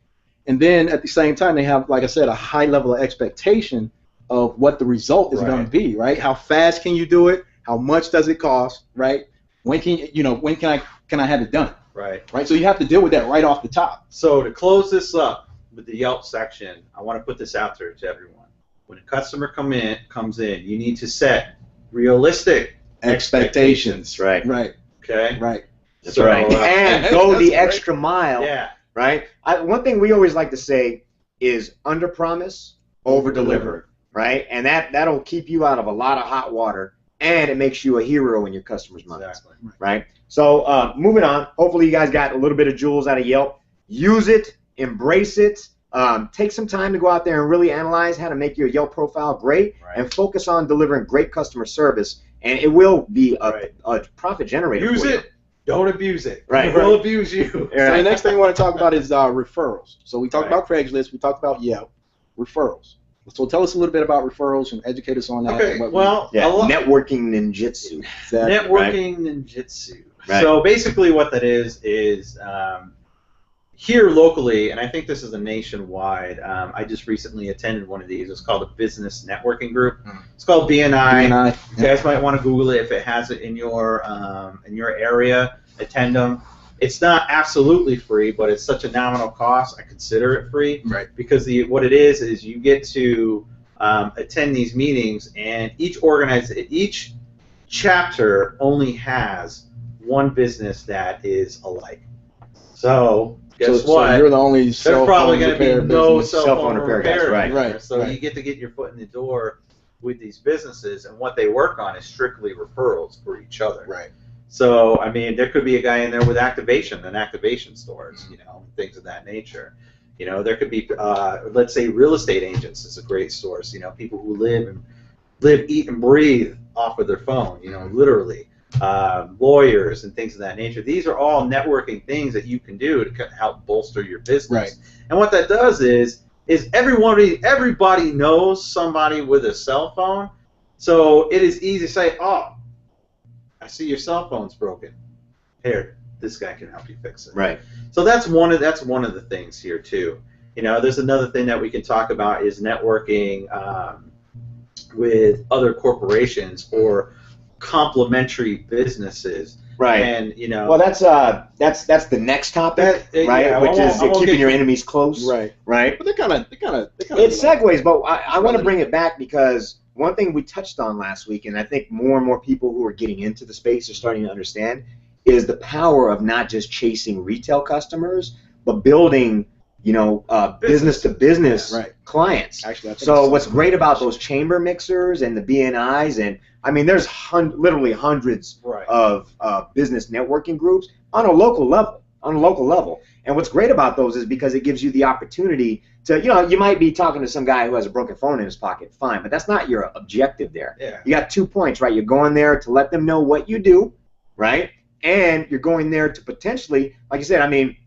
And then at the same time, they have, like I said, a high level of expectation of what the result is going to be, right? How fast can you do it? How much does it cost, right? When can I have it done? Right. So you have to deal with that right off the top. So to close this up with the Yelp section, I want to put this out there to everyone. When a customer comes in, you need to set realistic expectations. Right. Okay. Right. That's right. And go the extra mile. Yeah. Right? One thing we always like to say is under promise, over deliver, right? And that'll keep you out of a lot of hot water, and it makes you a hero in your customers' minds. Exactly. Right? So moving on, hopefully you guys got a little bit of jewels out of Yelp. Use it, embrace it, take some time to go out there and really analyze how to make your Yelp profile great, and focus on delivering great customer service, and it will be a profit generator Use for you. it. Don't abuse it. Right. It will abuse you. So the next thing we want to talk about is referrals. So we talked about Craigslist. We talked about Yelp. Referrals. So tell us a little bit about referrals and educate us on that. Okay. Well, networking ninjutsu. Networking ninjutsu. Right. So basically what that is here locally, and I think this is a nationwide, I just recently attended one of these. It's called a business networking group. It's called BNI. You guys might want to Google it if it has it in your area. Attend them. It's not absolutely free, but it's such a nominal cost. I consider it free, because what it is you get to attend these meetings, and each chapter only has one business that is alike. So guess what? So you're the only There's probably going to be no cell phone repair guys. Right. So you get to get your foot in the door with these businesses, and what they work on is strictly referrals for each other. Right. So, I mean, there could be a guy in there with activation stores, things of that nature. There could be, let's say, real estate agents is a great source. People who live, eat, and breathe off of their phone. Literally. Lawyers and things of that nature. These are all networking things that you can do to help bolster your business. Right. And what that does is everybody knows somebody with a cell phone, so it is easy to say, oh, I see your cell phone's broken. Here, this guy can help you fix it. Right. So that's one of the things here too. There's another thing that we can talk about is networking with other corporations or complementary businesses. Right. And well, that's the next topic, right? Yeah, which is keeping your enemies close. Right. Right. But they kind of. It segues, but I want to bring it back because one thing we touched on last week, and I think more and more people who are getting into the space are starting to understand, is the power of not just chasing retail customers, but building, business to business clients. Actually, so what's great about those chamber mixers and the BNIs, and I mean, there's literally hundreds of business networking groups on a local level. And what's great about those is because it gives you the opportunity to, you might be talking to some guy who has a broken phone in his pocket, fine, but that's not your objective there. Yeah. You got 2 points, right? You're going there to let them know what you do, right? And you're going there to potentially, like you said, I mean,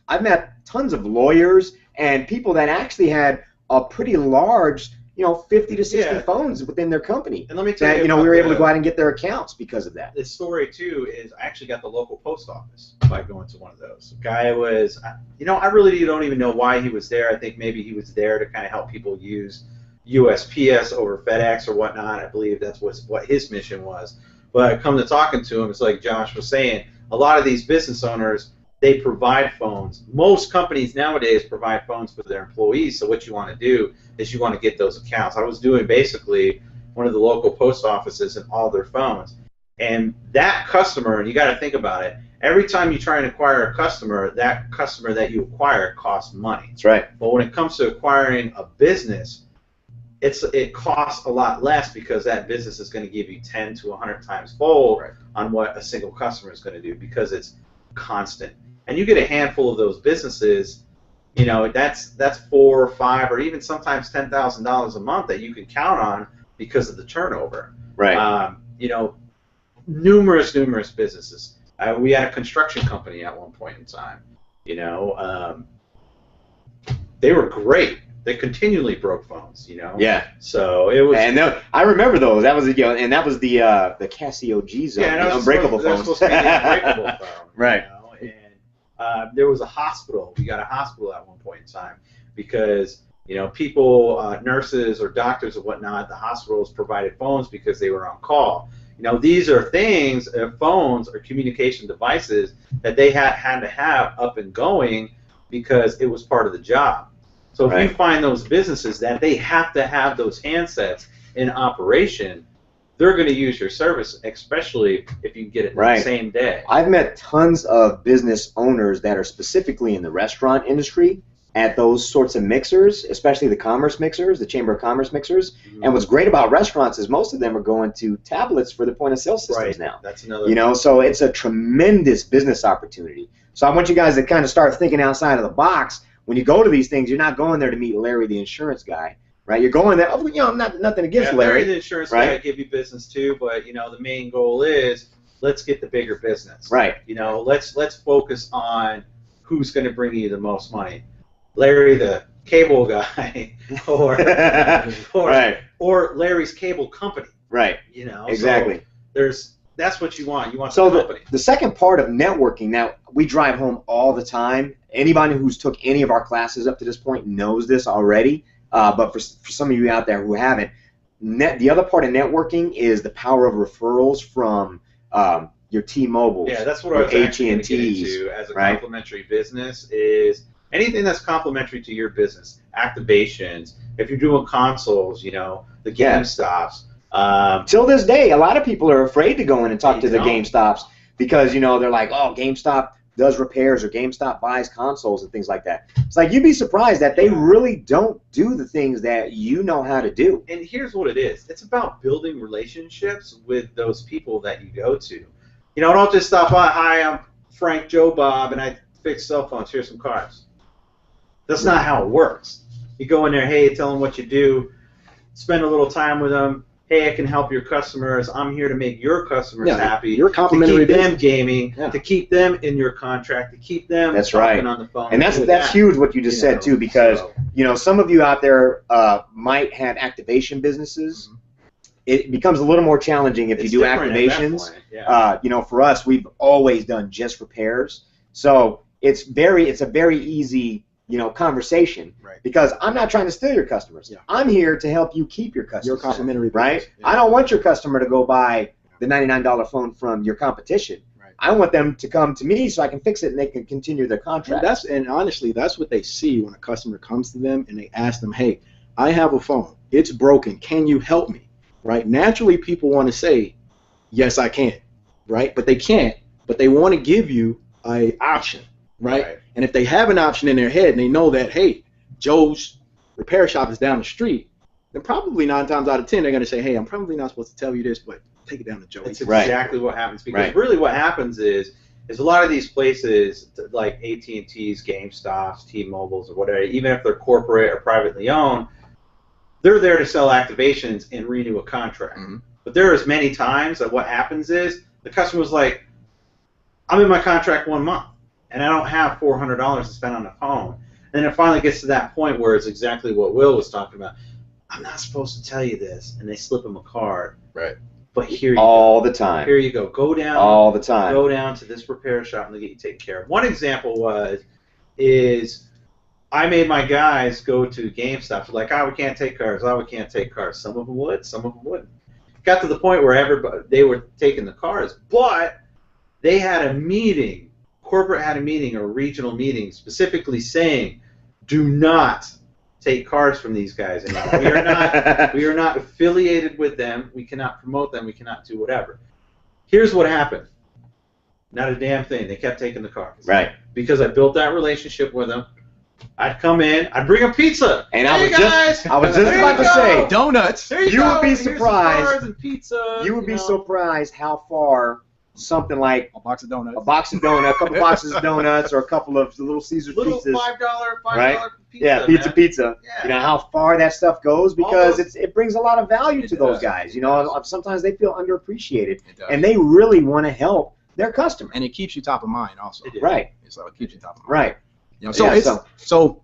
I've met tons of lawyers and people that actually had a pretty large, 50 to 60 phones within their company. And let me tell you, we were able to go out and get their accounts because of that. The story too is I actually got the local post office by going to one of those. The guy was, I really don't even know why he was there. I think maybe he was there to kind of help people use USPS over FedEx or whatnot. I believe that's what his mission was. But come to talking to him, it's like Josh was saying, a lot of these business owners, they provide phones. Most companies nowadays provide phones for their employees, so what you want to do is you want to get those accounts. I was doing basically one of the local post offices and all their phones. And that customer, and you got to think about it, every time you try and acquire a customer, that customer that you acquire costs money. That's right. But when it comes to acquiring a business, it costs a lot less because that business is going to give you 10 to 100 times fold on what a single customer is going to do because it's constant. And you get a handful of those businesses, that's $4 or $5 or even sometimes $10,000 a month that you can count on because of the turnover. Right. Numerous businesses. We had a construction company at one point in time. They were great. They continually broke phones. Yeah. So it was. And I remember those. That was and that was the Casio G Zone, the unbreakable phones. Supposed to be the unbreakable phone. Right. And there was a hospital. We got a hospital at one point in time because people, nurses or doctors or whatnot, the hospitals provided phones because they were on call. These are things, phones or communication devices that they had to have up and going because it was part of the job. So if you find those businesses that they have to have those handsets in operation, they're going to use your service, especially if you can get it the same day. I've met tons of business owners that are specifically in the restaurant industry at those sorts of mixers, especially the commerce mixers, the Chamber of Commerce mixers. Mm-hmm. And what's great about restaurants is most of them are going to tablets for the point-of-sale systems now. That's another. So it's a tremendous business opportunity. So I want you guys to kind of start thinking outside of the box. When you go to these things, you're not going there to meet Larry, the insurance guy, right? You're going there. Nothing against Larry. Larry, the insurance guy, give you business too, but the main goal is let's get the bigger business. Right. Let's focus on who's going to bring you the most money. Larry, the cable guy, or Larry's cable company. Right. Exactly. So that's what you want. You want the company. The second part of networking, now we drive home all the time. Anybody who's took any of our classes up to this point knows this already, but for some of you out there who haven't, the other part of networking is the power of referrals from your T-Mobiles. Yeah, that's what I was actually going to get into as a complementary business is anything that's complementary to your business, activations, if you're doing consoles, the GameStops. Till this day, a lot of people are afraid to go in and talk to the GameStops because, they're like, oh, GameStop does repairs or GameStop buys consoles and things like that. It's like you'd be surprised that they really don't do the things that you know how to do. And here's what it is. It's about building relationships with those people that you go to. Don't just stop by, hi, I'm Frank Joe Bob, and I fix cell phones. Here's some cards. That's not how it works. You go in there, hey, tell them what you do, spend a little time with them. Hey, I can help your customers. I'm here to make your customers happy. You're complimentary to keep them gaming, to keep them in your contract, to keep them talking on the phone. And that's huge what you just said too, because some of you out there might have activation businesses. Mm-hmm. It becomes a little more challenging if you do activations. For us, we've always done just repairs, so it's a very easy conversation, Right. because I'm not trying to steal your customers. Yeah. I'm here to help you keep your customers. Your complimentary right? business. Yeah. I don't want your customer to go buy the $99 phone from your competition. Right. I want them to come to me so I can fix it and they can continue their contract. And honestly, that's what they see when a customer comes to them and they ask them, hey, I have a phone. It's broken. Can you help me? Right? Naturally, people want to say, yes, I can. Right? But they can't. But they want to give you an option. Right? And if they have an option in their head and they know that, hey, Joe's repair shop is down the street, then probably 9 times out of 10 they're going to say, hey, I'm probably not supposed to tell you this, but take it down to Joe. That's exactly what happens, because Right. really what happens is a lot of these places like AT&T's, GameStop's, T-Mobile's, or whatever, even if they're corporate or privately owned, they're there to sell activations and renew a contract. Mm-hmm. But there is many times that what happens is the customer's like, I'm in my contract 1 month, and I don't have $400 to spend on the phone. And then it finally gets to that point where it's exactly what Will was talking about. I'm not supposed to tell you this, and they slip him a card. Right. But here you all go. the time. Here you go. Go down. All the time. Go down to this repair shop and they'll get you taken care of. One example is I made my guys go to GameStop. Like, we can't take cars. We can't take cars. Some of them would. Some of them wouldn't. Got to the point where they were taking the cars, but they had a meeting. Corporate had a meeting, or a regional meeting, specifically saying, do not take cars from these guys anymore. We are not affiliated with them. We cannot promote them. We cannot do whatever. Here's what happened. Not a damn thing. They kept taking the cars. Right. Because I built that relationship with them. I'd come in. I'd bring a pizza. And hey guys, I was just there about you to go. say, donuts. There you You go. would be Here's some surprised. cars and pizza. You would be know. surprised how far something like A box of donuts. a box of donuts, a couple boxes of donuts, or a couple of Little Caesars Little pizzas. $5 right? pizza. Yeah, man. pizza. Yeah. You know how far that stuff goes, because Almost. it brings a lot of value It to those does. guys. You It know, does. sometimes they feel underappreciated, It does. and they really want to help their customer. And it keeps you top of mind also. It is. Right, So it keeps you top of mind. right. You know, so Yeah, so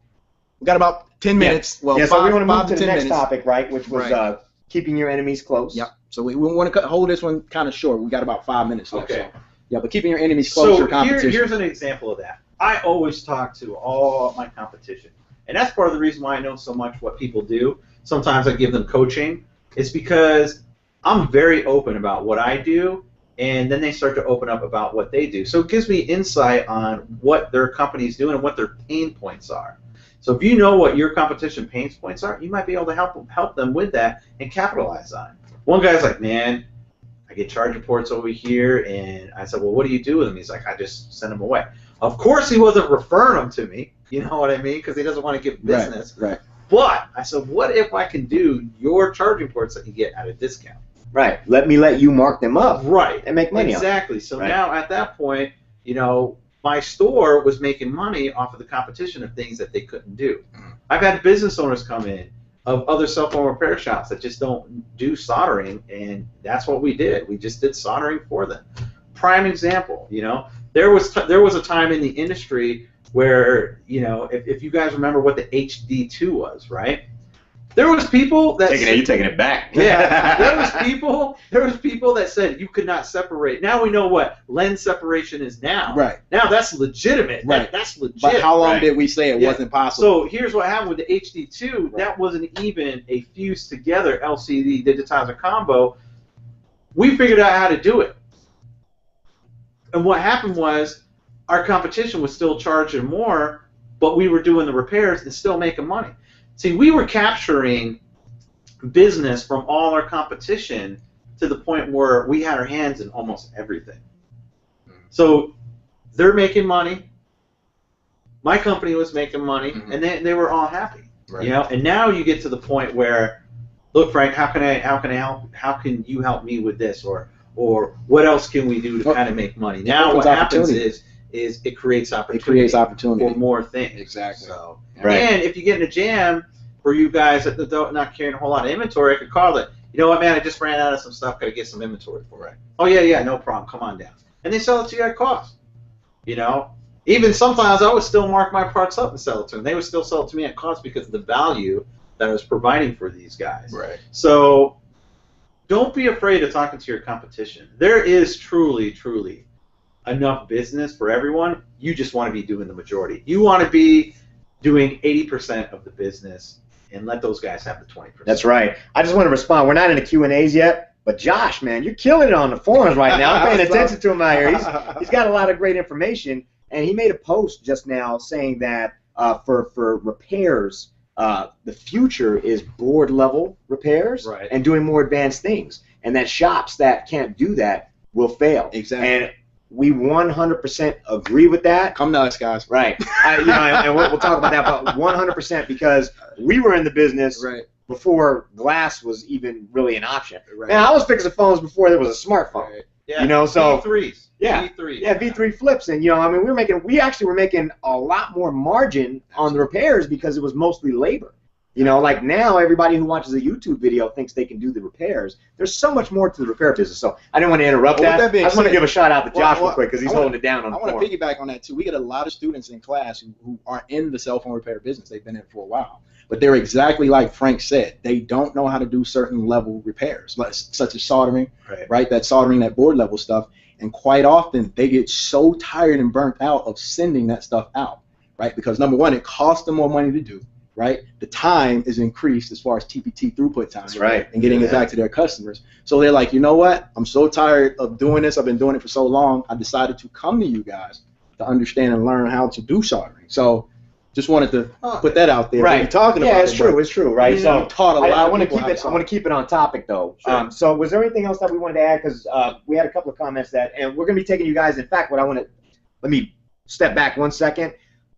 we got about 10 minutes. Well, Yeah, so we want to move 5 to the 10 next minutes. topic, right? Which was Right. keeping your enemies close. Yep. So we want to hold this one kind of short. We got about 5 minutes left. Okay. So, yeah, but keeping your enemies close, your competition. Here's an example of that. I always talk to all my competition. And that's part of the reason why I know so much what people do. Sometimes I give them coaching. It's because I'm very open about what I do, and then they start to open up about what they do. So it gives me insight on what their company's doing and what their pain points are. So if you know what your competition pain points are, you might be able to help them with that and capitalize on it. One guy's like, man, I get charge reports over here, and I said, well, what do you do with them? He's like, I just send them away. Of course he wasn't referring them to me, you know what I mean, because he doesn't want to give business. Right. But I said, what if I can do your charge reports that you get at a discount? Right. Let you mark them up Right. and make money on Exactly. So Right. now at that point, you know, my store was making money off of the competition of things that they couldn't do. I've had business owners come in of other cell phone repair shops that just don't do soldering, and that's what we did. We just did soldering for them. Prime example, you know, there was a time in the industry where, you know, if you guys remember what the HD2 was, right? There was people that You're taking it back. yeah, there was people that said you could not separate. Now we know what lens separation is now. Right. Now that's legitimate. Right. That's legit. But how long Right. did we say it Yeah. wasn't possible? So here's what happened with the HD2. Right. That wasn't even a fused together LCD digitizer combo. We figured out how to do it. And what happened was our competition was still charging more, but we were doing the repairs and still making money. See, we were capturing business from all our competition to the point where we had our hands in almost everything. So they're making money. My company was making money, Mhm. and they were all happy. Right. You know, and now you get to the point where, look, Frank, how can I help? How can you help me with this, or what else can we do to Well, kind of make money? Now opens what happens opportunity. is it creates opportunity. It creates opportunity. for more things. Exactly. So, Right. and if you get in a jam for you guys that don't not carrying a whole lot of inventory, I could call it. You know what, man? I just ran out of some stuff. Got to get some inventory for it. Oh yeah, no problem. Come on down. And they sell it to you at cost. You know, even sometimes I would still mark my parts up and sell it to them. They would still sell it to me at cost because of the value that I was providing for these guys. Right. So don't be afraid of talking to your competition. There is truly enough business for everyone. You just want to be doing the majority. You want to be doing 80% of the business and let those guys have the 20%. That's right. I just want to respond. We're not in the Q&As yet, but Josh, man, you're killing it on the forums right now. I'm paying attention to him out here. He's got a lot of great information, and he made a post just now saying that for repairs, the future is board level repairs and doing more advanced things, and that shops that can't do that will fail. Exactly. And we 100% agree with that. Come to us, guys. Right. And we'll talk about that, but 100% because we were in the business before glass was even really an option. Man, I was fixing phones before there was a smartphone. Yeah. You know, so V3s. Yeah. V3s. Yeah, V3 flips, and I mean, we actually were making a lot more margin on the repairs because it was mostly labor. Like now, everybody who watches a YouTube video thinks they can do the repairs. There's so much more to the repair business. So I didn't want to interrupt that. I just want to give a shout out to Josh real quick because he's holding it down on the forum. I want to piggyback on that too. We get a lot of students in class who are in the cell phone repair business. They've been in it for a while, but they're exactly like Frank said. They don't know how to do certain level repairs, such as soldering, right? That soldering, that board level stuff, and quite often they get so tired and burnt out of sending that stuff out, right? Because number one, it costs them more money to do. Right, the time is increased as far as TPT throughput time, and getting it back to their customers. So they're like, you know what? I'm so tired of doing this. I've been doing it for so long. I decided to come to you guys to understand and learn how to do soldering. So just wanted to put that out there. Right, talking about it's true, right? So taught a lot. I want to keep it on topic though. Sure. So was there anything else that we wanted to add? Because we had a couple of comments and we're going to be taking you guys. In fact, let me step back 1 second.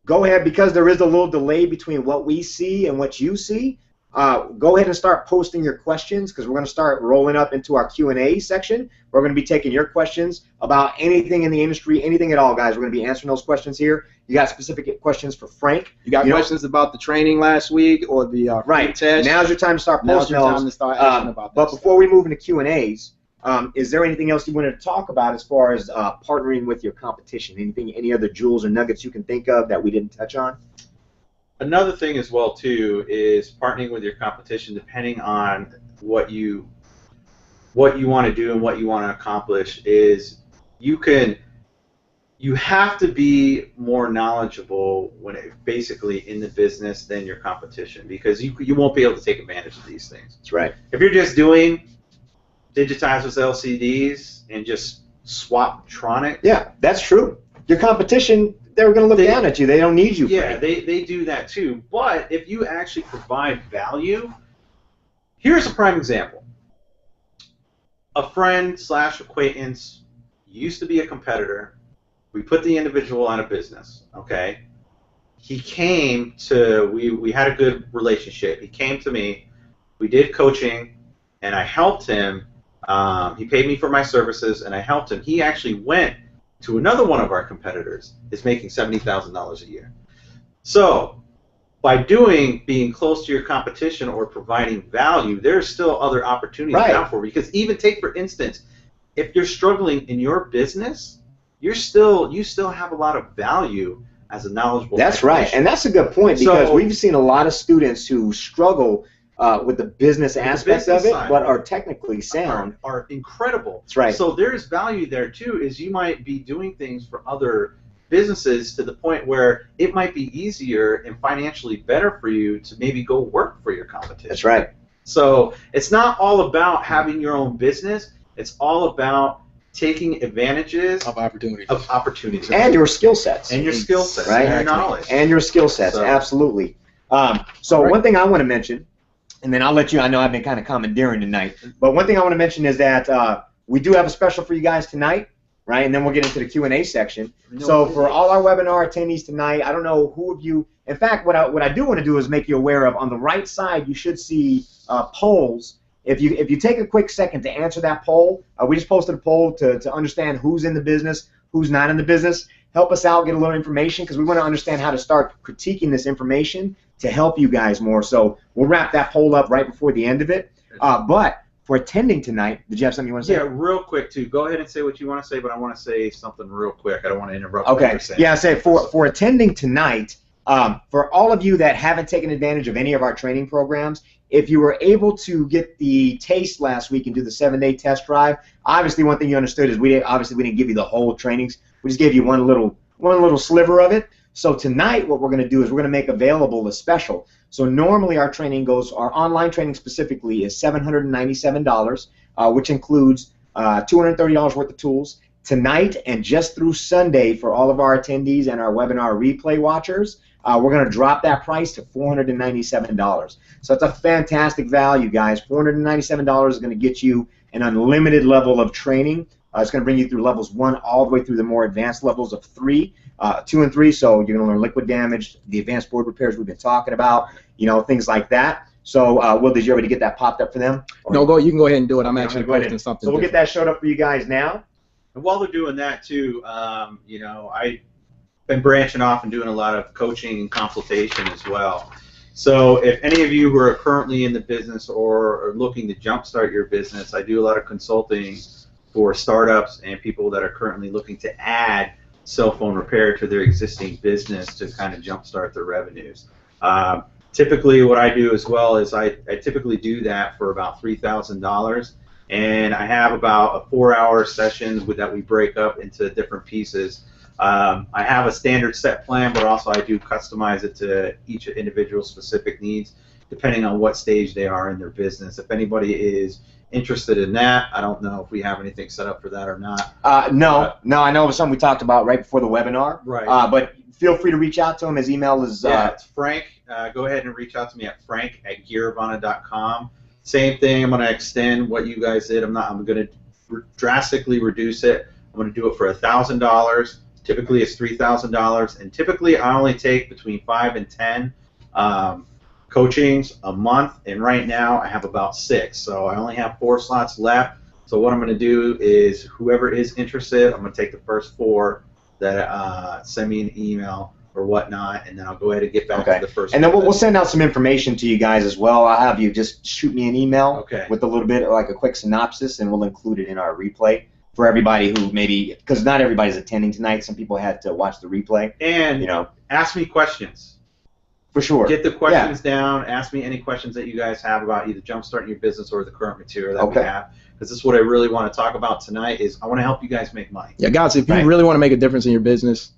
Go ahead, because there is a little delay between what we see and what you see. Go ahead and start posting your questions because we're going to start rolling up into our Q&A section. We're going to be taking your questions about anything in the industry, anything at all, guys. We're going to be answering those questions here. You got specific questions for Frank? You got questions about the training last week or the test? Now's your time to start posting those. Now's your time to start asking about that. But before we move into Q&As, is there anything else you wanted to talk about as far as partnering with your competition? Any other jewels or nuggets you can think of that we didn't touch on? Another thing as well too is partnering with your competition, depending on what you want to do and what you want to accomplish. Is you have to be more knowledgeable basically in the business than your competition, because you won't be able to take advantage of these things. That's right. If you're just doing digitize with LCDs and just swap Tronics. Yeah, that's true. Your competition, they're going to look down at you. They don't need you. Yeah, they do that too. But if you actually provide value, here's a prime example. A friend / acquaintance used to be a competitor. We put the individual out of business, okay? He came to, we had a good relationship. He came to me. We did coaching, and I helped him. He paid me for my services, and I helped him. He actually went to another one of our competitors. Is making $70,000 a year. So, by being close to your competition or providing value, there's still other opportunities out for you. Because even take, for instance, if you're struggling in your business, you still have a lot of value as a knowledgeable. That's right, and that's a good point because we've seen a lot of students who struggle with the business aspect of it, but are technically sound. Are incredible. That's right. So there's value there too, is you might be doing things for other businesses to the point where it might be easier and financially better for you to maybe go work for your competition. That's right. So it's not all about having your own business. It's all about taking advantages of opportunities. And your skill sets. And your skill sets. Right? And your knowledge. And your skill sets, absolutely. One thing I want to mention, and then I'll let you, I know I've been kind of commandeering tonight, but one thing I want to mention is that we do have a special for you guys tonight, right? And then we'll get into the Q&A section. So for all our webinar attendees tonight, I don't know who of you, in fact, what I do want to do is make you aware of, on the right side, you should see polls. If you take a quick second to answer that poll, we just posted a poll to understand who's in the business, who's not in the business. Help us out, get a little information, because we want to understand how to start critiquing this information to help you guys more. So we'll wrap that poll up right before the end of it. But for attending tonight, did you have something you want to say? Yeah, real quick too. Go ahead and say what you want to say, but I want to say something real quick. I don't want to interrupt. Okay. What you're saying. Yeah, I say for attending tonight, for all of you that haven't taken advantage of any of our training programs, if you were able to get the taste last week and do the 7-day test drive, obviously one thing you understood is we didn't give you the whole trainings. We just gave you one little sliver of it. So tonight what we're going to do is we're going to make available a special. So normally our online training specifically is $797, which includes $230 worth of tools. Tonight and just through Sunday for all of our attendees and our webinar replay watchers, we're going to drop that price to $497. So that's a fantastic value, guys. $497 is going to get you an unlimited level of training. It's going to bring you through levels 1 all the way through the more advanced levels of 2 and 3. So you're going to learn liquid damage, the advanced board repairs we've been talking about, things like that. So, Will, did you already get that popped up for them? No, you can go ahead and do it. I'm actually posting something. So we'll get that showed up for you guys now. And while they're doing that too, I've been branching off and doing a lot of coaching and consultation as well. So if any of you who are currently in the business or are looking to jumpstart your business, I do a lot of consulting for startups and people that are currently looking to add cell phone repair to their existing business to kind of jumpstart their revenues. Typically what I do as well is I typically do that for about $3,000. And I have about a 4-hour session that we break up into different pieces. I have a standard set plan, but also I do customize it to each individual's specific needs, depending on what stage they are in their business. If anybody is interested in that, I don't know if we have anything set up for that or not. No, I know it was something we talked about right before the webinar. Right. But feel free to reach out to him. His email is... it's Frank. Go ahead and reach out to me at frank@gearavana.com. Same thing. I'm going to extend what you guys did. I'm going to drastically reduce it. I'm going to do it for $1,000. Typically, it's $3,000, and typically I only take between 5 and 10 coachings a month. And right now I have about 6, so I only have 4 slots left. So what I'm going to do is, whoever is interested, I'm going to take the first 4 that send me an email or whatnot, and then I'll go ahead and get back to the first. And then we'll send out some information to you guys as well. I'll have you just shoot me an email with a little bit, like a quick synopsis, and we'll include it in our replay for everybody who maybe, because not everybody's attending tonight. Some people had to watch the replay. And ask me questions. For sure. Get the questions down. Ask me any questions that you guys have about either jumpstarting your business or the current material that we have. Because this is what I really want to talk about tonight. Is I want to help you guys make money. Yeah, guys, if you really want to make a difference in your business,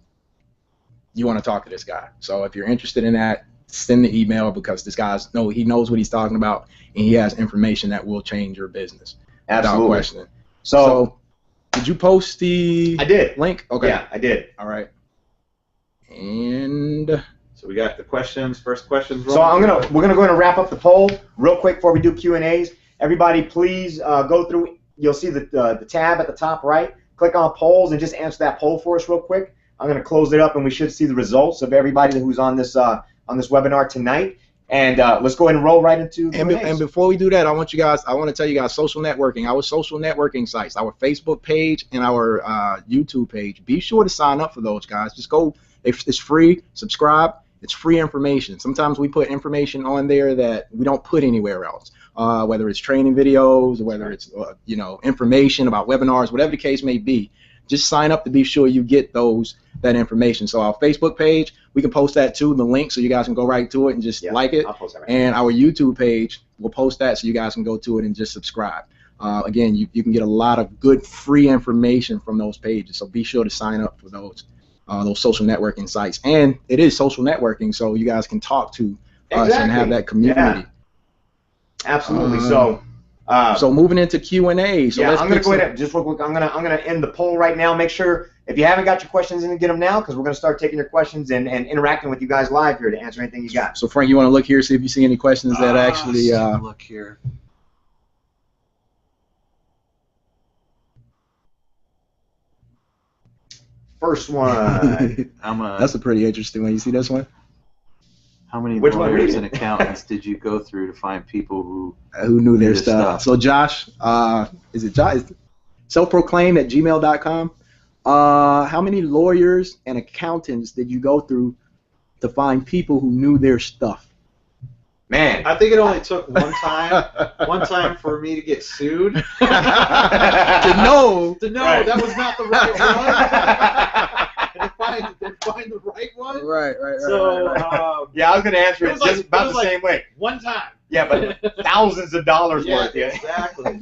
you want to talk to this guy. So if you're interested in that, send the email, because this guy he knows what he's talking about, and he has information that will change your business. Absolutely. Without questioning. So did you post the link? Okay. Yeah, I did. All right. And so we got the questions. First questions. So we're gonna go ahead and wrap up the poll real quick before we do Q&As. Everybody, please go through. You'll see the tab at the top right. Click on polls and just answer that poll for us real quick. I'm going to close it up, and we should see the results of everybody who's on this webinar tonight. And let's go ahead and roll right into the Q&As. And before we do that, I want to tell you guys social networking. Our social networking sites, our Facebook page and our YouTube page. Be sure to sign up for those, guys. Just go. It's free. Subscribe. It's free information. Sometimes we put information on there that we don't put anywhere else. Whether it's training videos, whether it's information about webinars, whatever the case may be. Just sign up to be sure you get that information. So our Facebook page, we can post that too, the link, so you guys can go right to it and just like it. I'll post that right and our YouTube page, we'll post that so you guys can go to it and just subscribe. Again, you can get a lot of good free information from those pages. So be sure to sign up for those social networking sites. And it is social networking, so you guys can talk to us and have that community. Yeah. Absolutely. So moving into Q&A. So I'm going to go ahead just real quick. I'm going to end the poll right now. Make sure if you haven't got your questions in, get them now, because we're going to start taking your questions and interacting with you guys live here to answer anything you got. So Frank, you want to look here, see if you see any questions that actually. Look here. First one. That's a pretty interesting one. You see this one? How many lawyers and accountants did you go through to find people who knew their stuff? So Josh, is it Josh? Self-proclaimed at gmail.com. How many lawyers and accountants did you go through to find people who knew their stuff? Man, I think it only took one time for me to get sued. to know that was not the right one. and to find the right one. Right. So yeah, I was going to answer it just about the same way. One time. Yeah, but thousands of dollars worth. Yeah, exactly.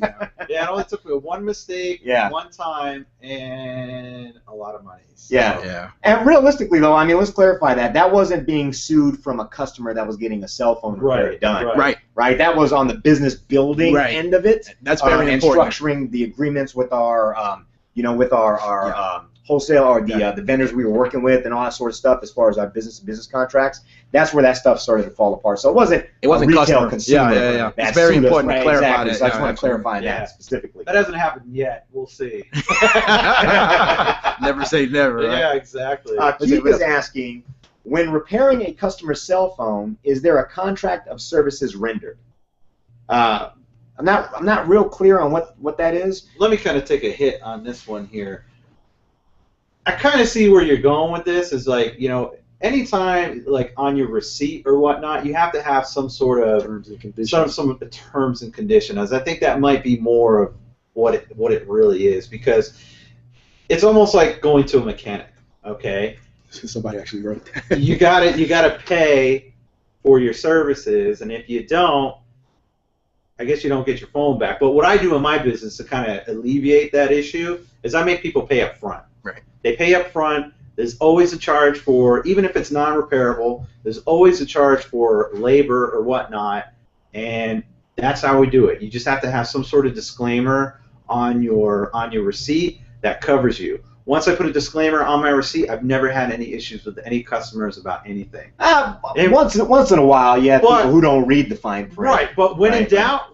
Yeah, it only took me one mistake, one time, and a lot of money. So. Yeah. And realistically, though, I mean, let's clarify that. That wasn't being sued from a customer that was getting a cell phone repair done. Right. That was on the business building end of it. That's very important. And structuring the agreements with our, with our wholesale or the vendors we were working with and all that sort of stuff as far as our business-to-business contracts. That's where that stuff started to fall apart. So it wasn't retail consumer. Yeah. It's very important to clarify that. So I just want to clarify that specifically. That hasn't happened yet. We'll see. Never say never, right? Yeah, exactly. Keith is asking, when repairing a customer's cell phone, is there a contract of services rendered? I'm not real clear on what that is. Let me kind of take a hit on this one here. I kind of see where you're going with this. Is like, anytime like on your receipt or whatnot, you have to have some sort of terms and conditions. Some of the terms and conditions. I think that might be more of what it really is, because it's almost like going to a mechanic. Okay. Somebody actually wrote that. you gotta pay for your services, and if you don't, I guess you don't get your phone back. But what I do in my business to kind of alleviate that issue is I make people pay up front. Right. They pay up front. There's always a charge for, even if it's non-repairable, there's always a charge for labor or whatnot, and that's how we do it. You just have to have some sort of disclaimer on your receipt that covers you. Once I put a disclaimer on my receipt, I've never had any issues with any customers about anything. Once in a while, people who don't read the fine print. Right, but when in doubt,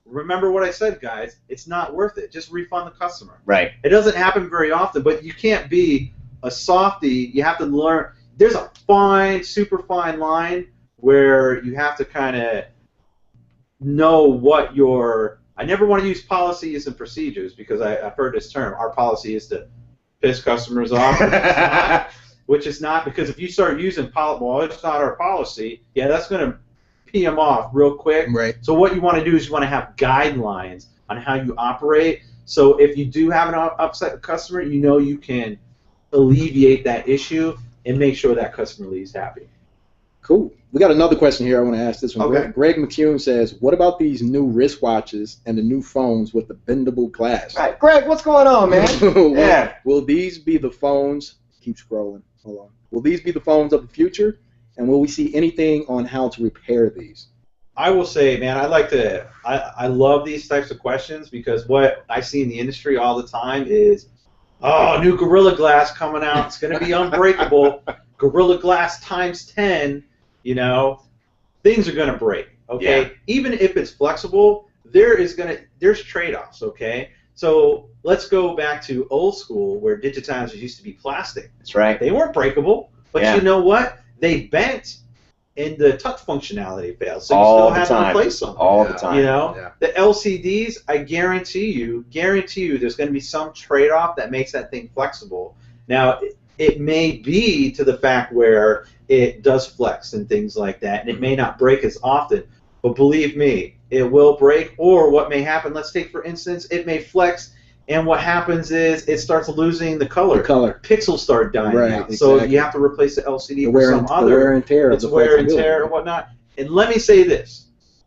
remember what I said, guys. It's not worth it. Just refund the customer. Right. It doesn't happen very often, but you can't be a softie. You have to learn. There's a super fine line where you have to kind of know what your. I never want to use policies and procedures because I've heard this term. Our policy is to piss customers off, which is not, because if you start using well, it's not our policy. Yeah, that's going to pee them off real quick. Right. So what you want to do is you want to have guidelines on how you operate. So if you do have an upset customer, you can alleviate that issue and make sure that customer leaves happy. Cool. We got another question here I want to ask this one. Okay. Greg McCune says, what about these new wristwatches and the new phones with the bendable glass? All right, Greg, what's going on, man? Will these be the phones? Keep scrolling. Hold on. Will these be the phones of the future? And will we see anything on how to repair these? I will say, man, I love these types of questions, because what I see in the industry all the time is, new Gorilla Glass coming out. It's going to be unbreakable. Gorilla Glass times 10, things are going to break, okay? Yeah. Even if it's flexible, there's trade-offs, okay? So let's go back to old school where digitizers used to be plastic. That's right. They weren't breakable, but you know what? They bent, and the touch functionality failed, so you still have to replace them. All the time. The LCDs, I guarantee you, there's going to be some trade-off that makes that thing flexible. Now, it may be to the fact where it does flex and things like that, and it may not break as often, but believe me, it will break. Or what may happen, let's take for instance, it may flex, and what happens is it starts losing the color. Pixels start dying out. Exactly. So you have to replace the LCD for some other. The wear and tear. It's wear and tear or whatnot. And let me say this.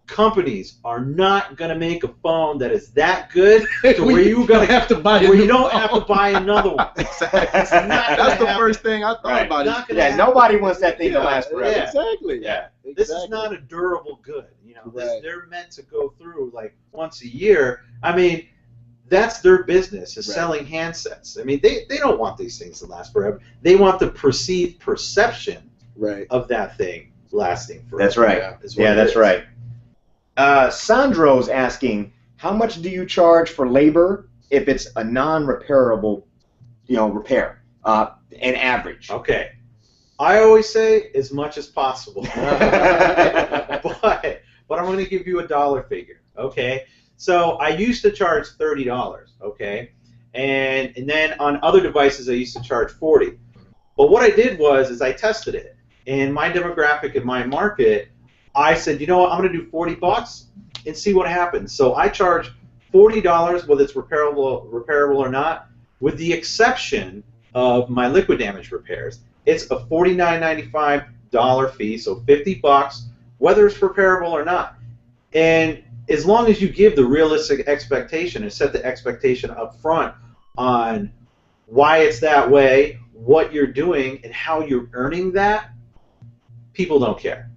Companies are not going to make a phone that is that good to where you don't have to buy another one. Exactly. That's the first thing I thought about. Nobody wants that thing to last forever. Yeah. Exactly. Yeah. This is not a durable good. They're meant to go through like once a year. I mean, that's their business, is selling handsets. I mean, they don't want these things to last forever. They want the perceived perception of that thing lasting forever. That's right. That's right. Sandro's asking, how much do you charge for labor if it's a non-repairable, repair, an average? Okay. I always say as much as possible. but I'm going to give you a dollar figure, okay? So I used to charge $30, okay? And then on other devices I used to charge $40. But what I did was I tested it. In my demographic, in my market, I said, you know what, I'm going to do $40 and see what happens. So I charge $40, whether it's repairable or not, with the exception of my liquid damage repairs. It's a $49.95 fee, so $50 whether it's repairable or not. And as long as you give the realistic expectation and set the expectation up front on why it's that way, what you're doing, and how you're earning that, people don't care.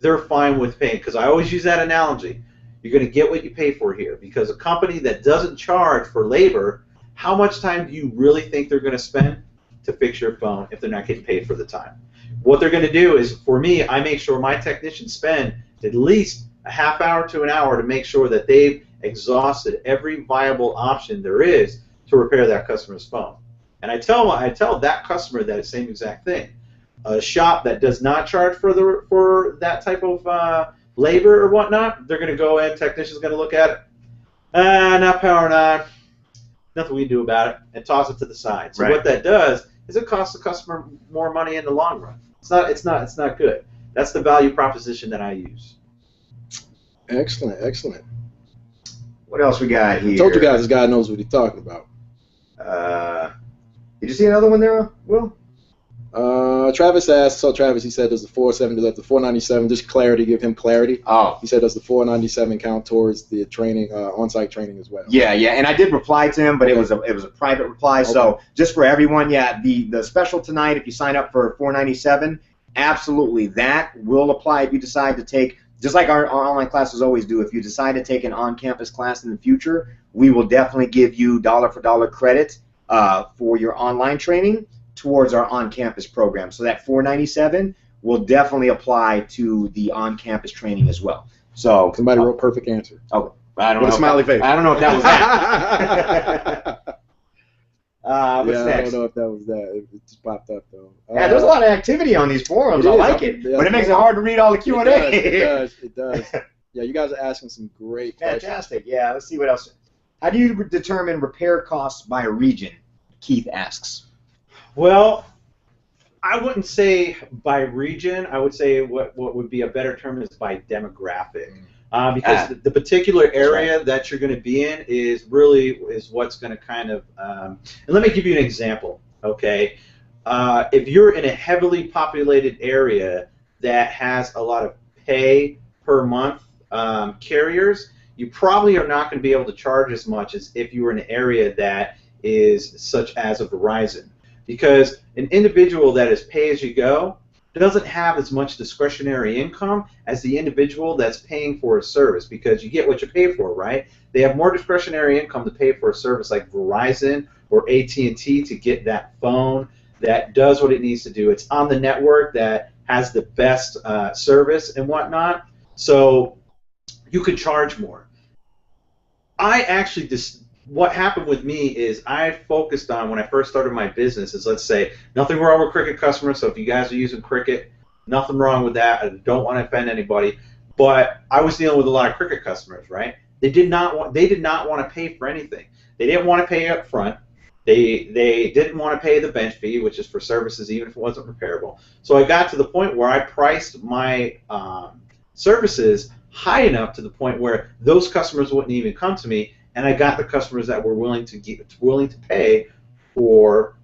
They're fine with paying, because I always use that analogy. You're going to get what you pay for here, because a company that doesn't charge for labor, how much time do you really think they're going to spend to fix your phone if they're not getting paid for the time? What they're going to do is, for me, I make sure my technicians spend at least a half hour to an hour to make sure that they've exhausted every viable option there is to repair that customer's phone. And I tell that customer that same exact thing. A shop that does not charge for that type of labor or whatnot, they're going to go in, technician's going to look at it, not powering on, nothing we can do about it, and toss it to the side. So what that does is it costs the customer more money in the long run. It's not good. That's the value proposition that I use. Excellent, excellent. What else we got here? I told you guys this guy knows what he's talking about. Did you see another one there, Will? Travis asked, so Travis, he said, does the 470, does the 497, just clarity, give him clarity. Oh. He said, does the 497 count towards the training, on-site training as well? Yeah, and I did reply to him, but it was a private reply. Okay. So just for everyone, the special tonight, if you sign up for 497, absolutely, that will apply if you decide to take, just like our online classes always do, if you decide to take an on-campus class in the future, we will definitely give you dollar for dollar credit for your online training towards our on-campus program. So that 497 will definitely apply to the on-campus training as well. So somebody wrote perfect answer. Oh, I don't know. Smiley face. I don't know if that was that. What's next? I don't know if that was that. It just popped up though. Yeah, there's a lot of activity on these forums. I like it, but it makes it hard to read all the Q&A. It does. Yeah, you guys are asking some great questions. Fantastic. Yeah, let's see what else. How do you determine repair costs by region? Keith asks. Well, I wouldn't say by region. I would say what would be a better term is by demographic. Because the particular area that you're going to be in is what's going to kind of, and let me give you an example, okay? If you're in a heavily populated area that has a lot of pay per month carriers, you probably are not going to be able to charge as much as if you were in an area that is such as a Verizon. Because an individual that is pay-as-you-go doesn't have as much discretionary income as the individual that's paying for a service, because you get what you pay for, right? They have more discretionary income to pay for a service like Verizon or AT&T to get that phone that does what it needs to do. It's on the network that has the best service and whatnot, so you could charge more. What happened with me is I focused on, when I first started my business, is, let's say, nothing wrong with Cricket customers, so if you guys are using Cricket, nothing wrong with that. I don't want to offend anybody, but I was dealing with a lot of Cricket customers, right? They did not want to pay for anything. They didn't want to pay up front. They didn't want to pay the bench fee, which is for services even if it wasn't repairable. So I got to the point where I priced my services high enough to the point where those customers wouldn't even come to me, and I got the customers that were willing to pay for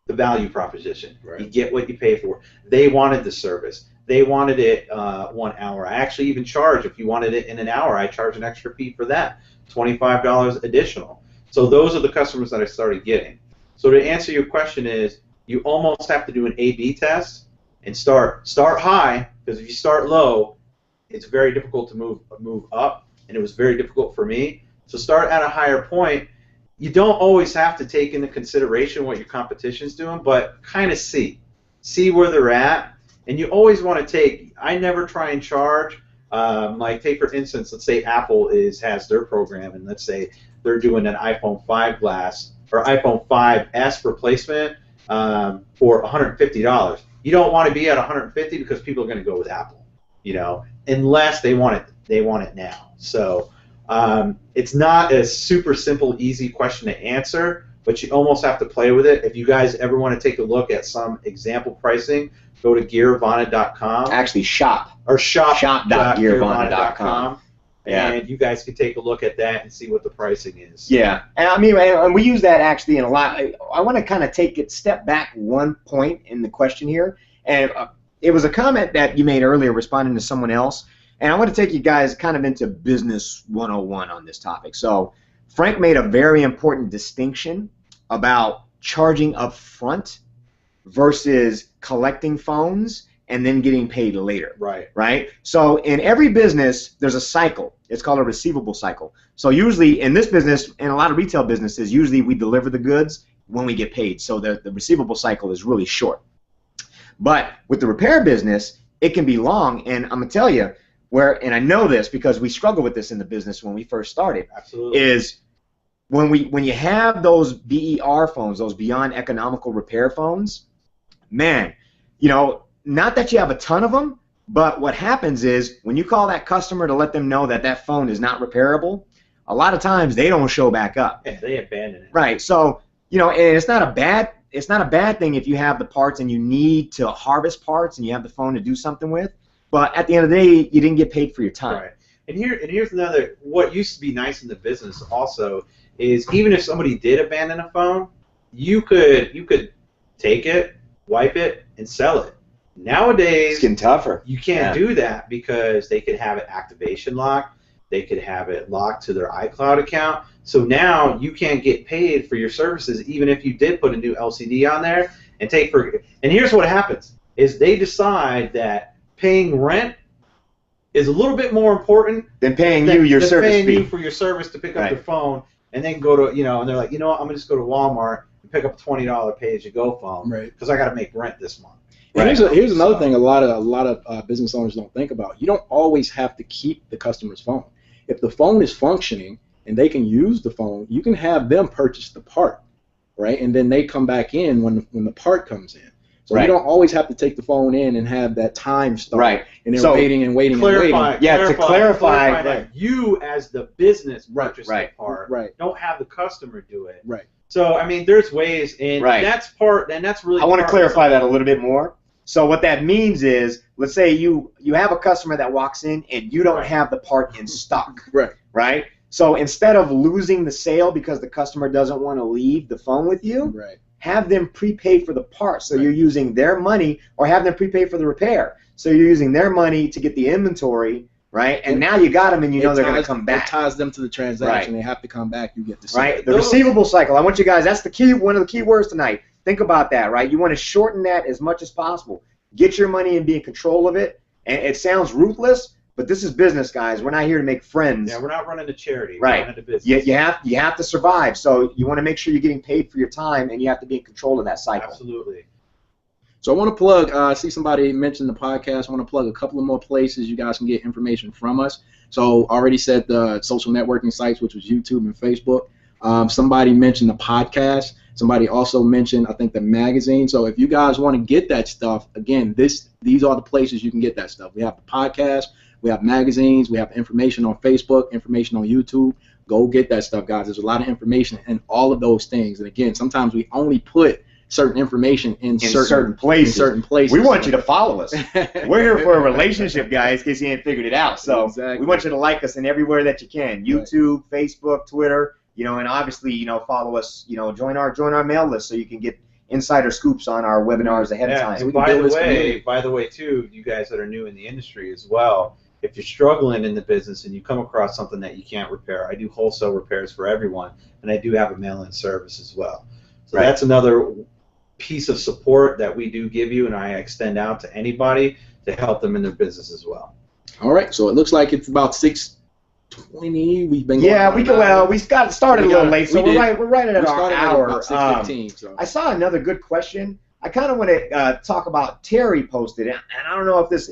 the value proposition. Right. You get what you pay for. They wanted the service. They wanted it 1 hour. I actually even charge, if you wanted it in an hour, I charge an extra fee for that, $25 additional. So those are the customers that I started getting. So to answer your question is, you almost have to do an A/B test and start high, because if you start low, it's very difficult to move up, and it was very difficult for me. So start at a higher point. You don't always have to take into consideration what your competition's doing, but kind of see where they're at. And you always want to I never try and charge, like take for instance, let's say Apple has their program, and let's say they're doing an iPhone 5 glass or iPhone 5S replacement for $150. You don't want to be at $150 because people are going to go with Apple, unless they want it now. So it's not a super simple, easy question to answer, but you almost have to play with it. If you guys ever want to take a look at some example pricing, go to gearvana.com. Actually, shop. Or shop.gearvana.com. Yeah. And you guys can take a look at that and see what the pricing is. Yeah, and I mean, and we use that actually in a lot. I want to kind of step back one point in the question here, and it was a comment that you made earlier responding to someone else, and I want to take you guys kind of into business 101 on this topic. So Frank made a very important distinction about charging up front versus collecting phones and then getting paid later. Right? So in every business, there's a cycle. It's called a receivable cycle. So usually in this business, and a lot of retail businesses, usually we deliver the goods when we get paid. So the receivable cycle is really short. But with the repair business, it can be long. And I'm going to tell you, and I know this because we struggle with this in the business when we first started, Absolutely. is when you have those BER phones, those beyond economical repair phones, man, not that you have a ton of them, but what happens is when you call that customer to let them know that that phone is not repairable, a lot of times they don't show back up. Yeah, they abandon it. Right. So, and it's not a bad thing if you have the parts and you need to harvest parts and you have the phone to do something with, but at the end of the day, you didn't get paid for your time. Right. And here's another, what used to be nice in the business also is even if somebody did abandon a phone, you could take it, wipe it, and sell it. Nowadays, It's getting tougher. You can't do that because they could have it activation locked. They could have it locked to their iCloud account. So now you can't get paid for your services even if you did put a new LCD on there and and here's what happens is they decide that paying rent is a little bit more important than paying you your service paying fee. you for your service to pick up their phone and then go to, and they're like, I'm going to just go to Walmart and pick up a $20 pay-as-you-go phone because I got to make rent this month. And here's another thing a lot of business owners don't think about. You don't always have to keep the customer's phone. If the phone is functioning and they can use the phone, you can have them purchase the part, right? And then they come back in when the part comes in. So you don't always have to take the phone in and have that time start. Right. And they're waiting and waiting and waiting. To clarify that you as the business purchase the part. Right. Don't have the customer do it. Right. So there's ways, and that's really. I want to clarify that a little bit more. So what that means is, let's say you have a customer that walks in and you don't have the part in stock. Right. So instead of losing the sale because the customer doesn't want to leave the phone with you, have them prepay for the part. So you're using their money, or have them prepay for the repair. So you're using their money to get the inventory, right? And now you got them, and they're going to come back. It ties them to the transaction. They have to come back. You get the sale. Right. The receivable cycle. I want you guys. That's the key. One of the key words tonight. Think about that, right? You want to shorten that as much as possible. Get your money and be in control of it. And it sounds ruthless, but this is business, guys. We're not here to make friends. Yeah, we're not running a charity. Right. We're running a business. You have to survive. So you want to make sure you're getting paid for your time, and you have to be in control of that cycle. Absolutely. So I want to plug, I see somebody mentioned the podcast. I want to plug a couple of more places you guys can get information from us. So I already said the social networking sites, which was YouTube and Facebook. Somebody mentioned the podcast. Somebody also mentioned, I think, the magazine. So if you guys want to get that stuff, again, these are the places you can get that stuff. We have the podcast. We have magazines. We have information on Facebook, information on YouTube. Go get that stuff, guys. There's a lot of information in all of those things. And again, sometimes we only put certain information in certain places. We want you to follow us. We're here for a relationship, guys, in case you ain't figured it out. So we want you to like us in everywhere that you can. YouTube, Facebook, Twitter, and obviously, follow us, join our mail list so you can get insider scoops on our webinars ahead of time. And by the way, too, you guys that are new in the industry as well, if you're struggling in the business and you come across something that you can't repair, I do wholesale repairs for everyone, and I do have a mail-in service as well. So that's another piece of support that we do give you, and I extend out to anybody to help them in their business as well. All right, so it looks like it's about 6:20. We've been we got started a little late, so we're right at our hour. About 6:15. So. I saw another good question. I kind of want to talk about Terry posted, and I don't know if this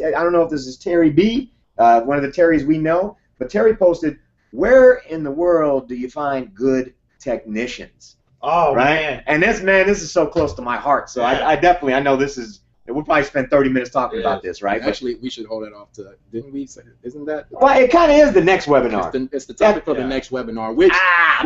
is Terry B, one of the Terrys we know, but Terry posted, "Where in the world do you find good technicians?" Oh, man. And this is so close to my heart. So I know this is. We'll probably spend 30 minutes talking about this, right? Actually, we should hold that off to. Didn't we? Isn't that? Well, it kind of is the next webinar. It's the topic for the next webinar, which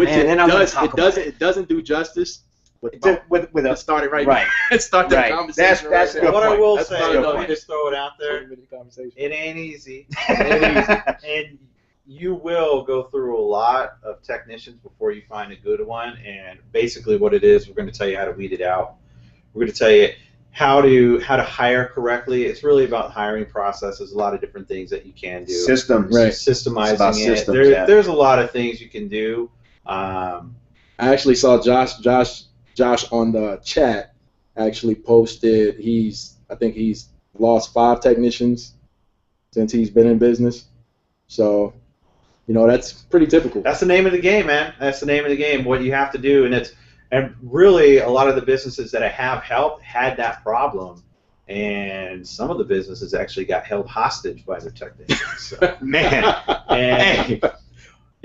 it doesn't do justice. Let's start it right. Let's start that conversation. That's good. What I will say, let me just throw it out there. It ain't easy. And you will go through a lot of technicians before you find a good one. And basically what it is, we're going to tell you how to weed it out. We're going to tell you, how to hire correctly. It's really about hiring processes. A lot of different things that you can do. Systems. Right. Systemizing it. Systems, There's a lot of things you can do. I actually saw Josh on the chat actually posted. I think he's lost 5 technicians since he's been in business. So, that's pretty typical. That's the name of the game, man. That's the name of the game. What you have to do, and really a lot of the businesses that I have helped had that problem, and some of the businesses actually got held hostage by their technicians. So. Man, and, hey,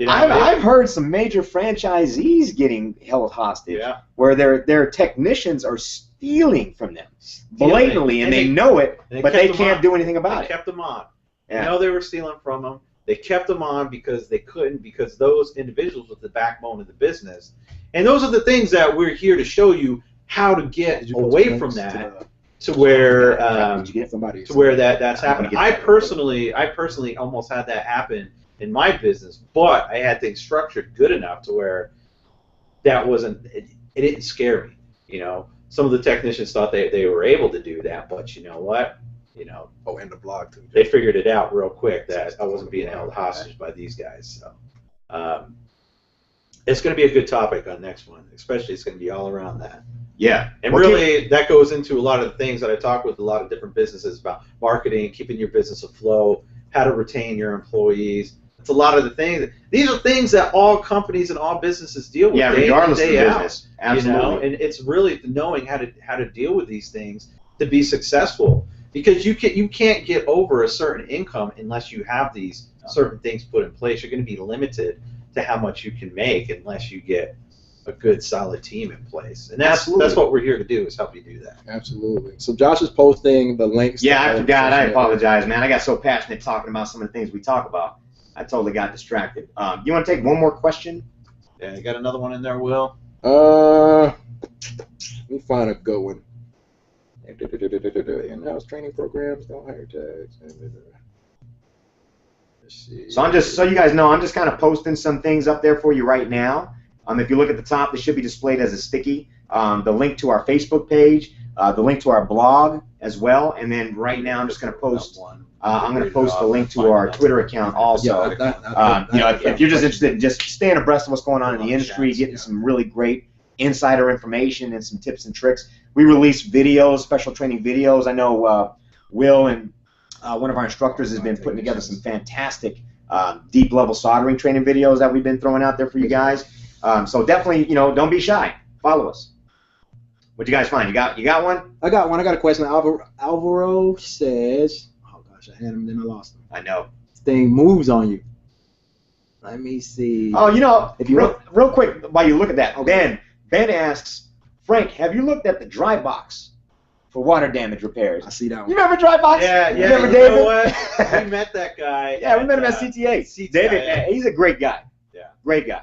I've heard some major franchisees getting held hostage, where their technicians are stealing from them blatantly, and they know it, but they can't do anything about it. They kept them on. Yeah. They know they were stealing from them. They kept them on because they couldn't, because those individuals were the backbone of the business. And those are the things that we're here to show you how to get away from that to where that's happening. I personally almost had that happen in my business, but I had things structured good enough to where that wasn't. It didn't scare me. Some of the technicians thought they were able to do that, but you know what? And the blog too. They figured it out real quick that I wasn't being held hostage by these guys. So it's going to be a good topic on next one, especially it's going to be all around that. Yeah. And really, that goes into a lot of the things that I talk with a lot of different businesses about marketing, keeping your business afloat, how to retain your employees. It's a lot of the things. These are things that all companies and all businesses deal with day in and day out. Business. Absolutely. And it's really knowing how to deal with these things to be successful. Because you can't get over a certain income unless you have these certain things put in place. You're going to be limited to how much you can make unless you get a good, solid team in place. And that's what we're here to do, is help you do that. Absolutely. So Josh is posting the links. Yeah, I forgot. I apologize, man. I got so passionate talking about some of the things we talk about. I totally got distracted. You want to take one more question? Yeah, you got another one in there, Will? Let me find a good one. In-house training programs, don't hire tags. Let's see. So you guys know, I'm just kind of posting some things up there for you right now. If you look at the top, they should be displayed as a sticky. The link to our Facebook page, the link to our blog as well, and then right now I'm just going to post. I'm going to post the link to our Twitter account also. If you're just interested in just staying abreast of what's going on in the industry, getting some really great insider information and some tips and tricks. We release videos, special training videos. I know Will and one of our instructors has been putting together some fantastic deep level soldering training videos that we've been throwing out there for you guys. So definitely, don't be shy. Follow us. What'd you guys find? You got one? I got one. I got a question. Alvaro says, oh gosh, I had him, then I lost him. I know. This thing moves on you. Let me see. Oh, if you real quick while you look at that, Ben asks, Frank, have you looked at the dry box for water damage repairs? I see that one. You remember dry box? Yeah. You remember David? David? Know what? We met that guy. Yeah, we met him at CTA. David, he's a great guy. Yeah. Great guy.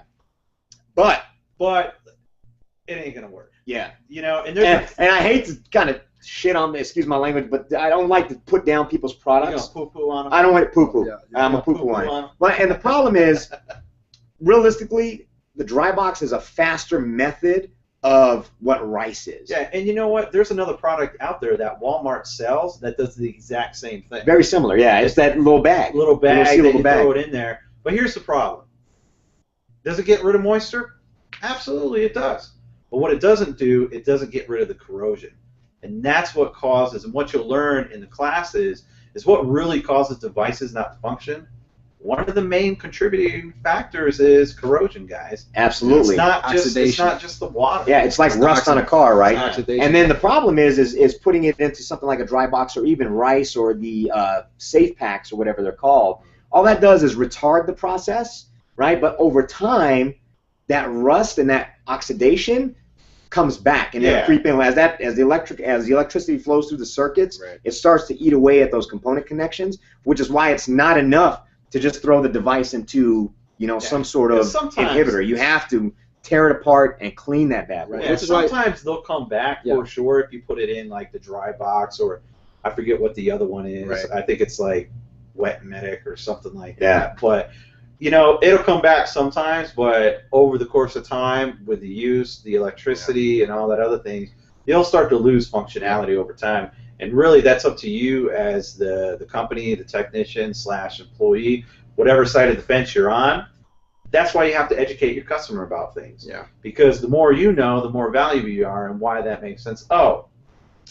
But it ain't gonna work. Yeah. And I hate to kind of shit on, excuse my language, but I don't like to put down people's products. You poo-poo on them? I don't want to poo-poo. Yeah, I'm a poo-poo on it. But, and the problem is, realistically, the dry box is a faster method of what rice is. Yeah, and you know what? There's another product out there that Walmart sells that does the exact same thing. Very similar, yeah. It's that little bag. Little bag that you throw it in there. But here's the problem. Does it get rid of moisture? Absolutely, it does. But what it doesn't do, it doesn't get rid of the corrosion. And that's what causes, and what you'll learn in the classes, is what really causes devices not to function. One of the main contributing factors is corrosion, guys. Absolutely. It's not just the water. Yeah, it's like rust on a car, right? Oxidation. And then the problem is putting it into something like a dry box or even rice or the safe packs or whatever they're called. All that does is retard the process, right? But over time, that rust and that oxidation comes back, and it'll creep in as the electricity flows through the circuits. Right. It starts to eat away at those component connections, which is why it's not enough to just throw the device into some sort of inhibitor. You have to tear it apart and clean that bad boy. Yeah, sometimes they'll come back for sure if you put it in like the dry box, or I forget what the other one is. Right. I think it's like Wet Medic or something like that. But it'll come back sometimes, but over the course of time, with the use, the electricity, and all that other things, they'll start to lose functionality over time. And really, that's up to you as the company, the technician / employee, whatever side of the fence you're on. That's why you have to educate your customer about things. Yeah. Because the more you know, the more valuable you are, and why that makes sense. Oh,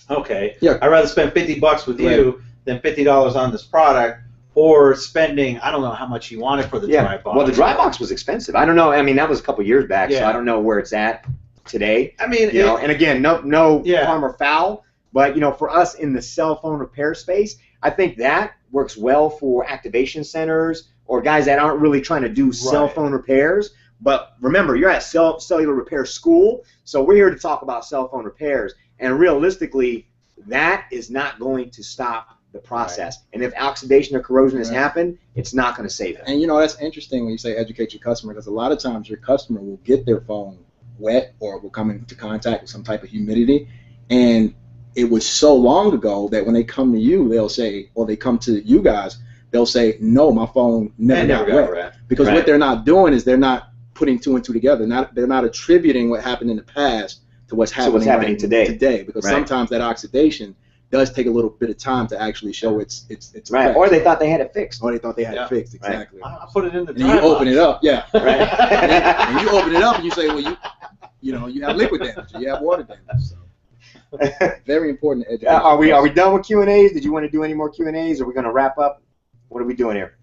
okay. Yeah. I'd rather spend $50 with you than $50 on this product, or spending, I don't know how much you wanted for the dry box. Well, the dry box was expensive. I don't know. I mean, that was a couple years back, so I don't know where it's at today. I mean, you know, and again, no harm or foul, but for us in the cell phone repair space, I think that works well for activation centers or guys that aren't really trying to do cell phone repairs. But remember, you're at Cellular Repair School, so we're here to talk about cell phone repairs. And realistically, that is not going to stop the process. And if oxidation or corrosion has happened, it's not going to save it. And that's interesting when you say educate your customer, because a lot of times your customer will get their phone wet or will come into contact with some type of humidity, and it was so long ago that when they come to you, they'll say, or they come to you guys, they'll say, no, my phone never got wet. Because what they're not doing is they're not putting two and two together. They're not attributing what happened in the past to what's happening today. Because sometimes that oxidation does take a little bit of time to actually show its right. Or they thought they had it fixed. It fixed, exactly. I'll put it in the and then you open it up, right. and you open it up and you say, well, you have liquid damage, or you have water damage. So. Very important to educate. Are we done with Q&As? Did you want to do any more Q&As? Are we going to wrap up? What are we doing here?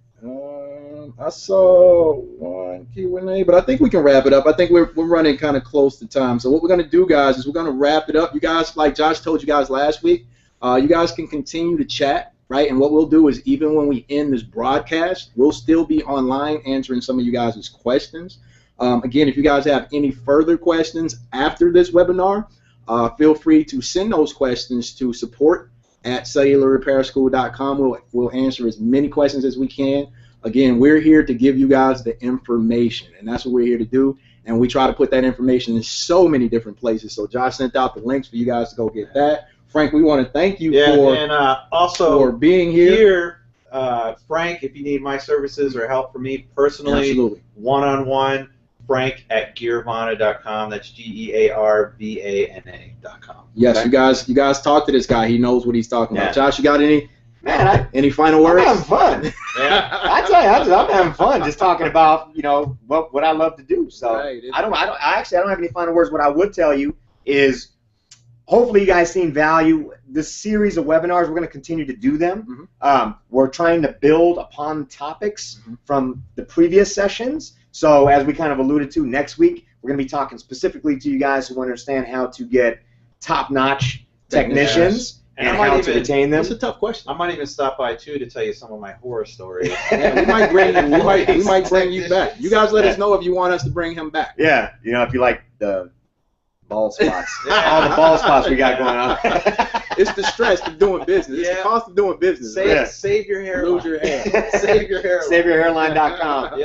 I saw one Q&A, but I think we can wrap it up. I think we're running kind of close to time. So what we're going to do, guys, is we're going to wrap it up. You guys, like Josh told you guys last week, you guys can continue to chat, right? And what we'll do is even when we end this broadcast, we'll still be online answering some of you guys' questions. Again, if you guys have any further questions after this webinar, feel free to send those questions to support@cellularrepairschool.com. We'll answer as many questions as we can. Again, we're here to give you guys the information, and that's what we're here to do. And we try to put that information in so many different places. So Josh sent out the links for you guys to go get that. Frank, we want to thank you for being here. Frank, if you need my services or help from me personally, one-on-one, Frank@gearvana.com. That's GEARVANA.com. Yes, you guys talk to this guy. He knows what he's talking about. Josh, you got any final words? I'm having fun. I tell you, I'm having fun just talking about what I love to do. So I don't have any final words. What I would tell you is, hopefully you guys seen value. This series of webinars, we're going to continue to do them. We're trying to build upon topics from the previous sessions. So as we kind of alluded to, next week we're going to be talking specifically to you guys who understand how to get top-notch technicians and how to retain them. That's a tough question. I might even stop by too to tell you some of my horror stories. We might bring you back. You guys let us know if you want us to bring him back. Yeah, if you like the bald spots. All the bald spots we got going on. It's the stress of doing business. It's the cost of doing business. Save your hair. Lose your hair. Save your hair. SaveYourHairline.com.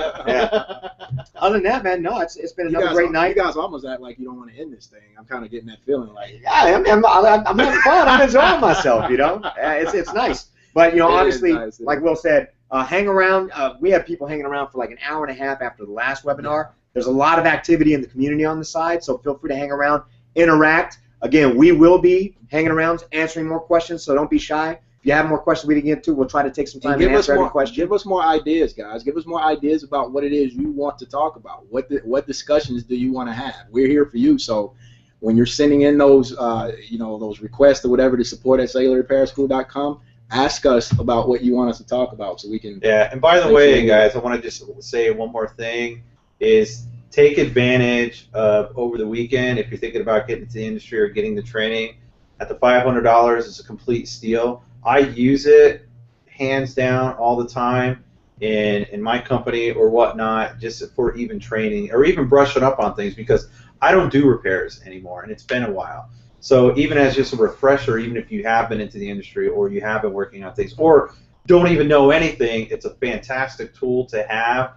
Other than that, man, no, it's been another great night. You guys almost act like you don't want to end this thing. I'm kind of getting that feeling like. Yeah, I'm having fun. I'm enjoying myself. It's nice. But honestly, nice, like Will said, hang around. We have people hanging around for like an hour and a half after the last webinar. There's a lot of activity in the community on the side, so feel free to hang around, interact. Again, we will be hanging around, answering more questions, so don't be shy. If you have more questions we didn't get to, we'll try to take some time to answer every question. Give us more ideas, guys. Give us more ideas about what it is you want to talk about. What discussions do you want to have? We're here for you. So when you're sending in those, those requests or whatever to support@cellularrepairschool.com, ask us about what you want us to talk about, so we can. Yeah, and by the way, guys, I want to just say one more thing. Is take advantage of over the weekend if you're thinking about getting into the industry or getting the training. At the $500, it's a complete steal. I use it hands down all the time in my company or whatnot, just for even training or even brushing up on things, because I don't do repairs anymore, and it's been a while. So even as just a refresher, even if you have been into the industry or you have been working on things or don't even know anything, it's a fantastic tool to have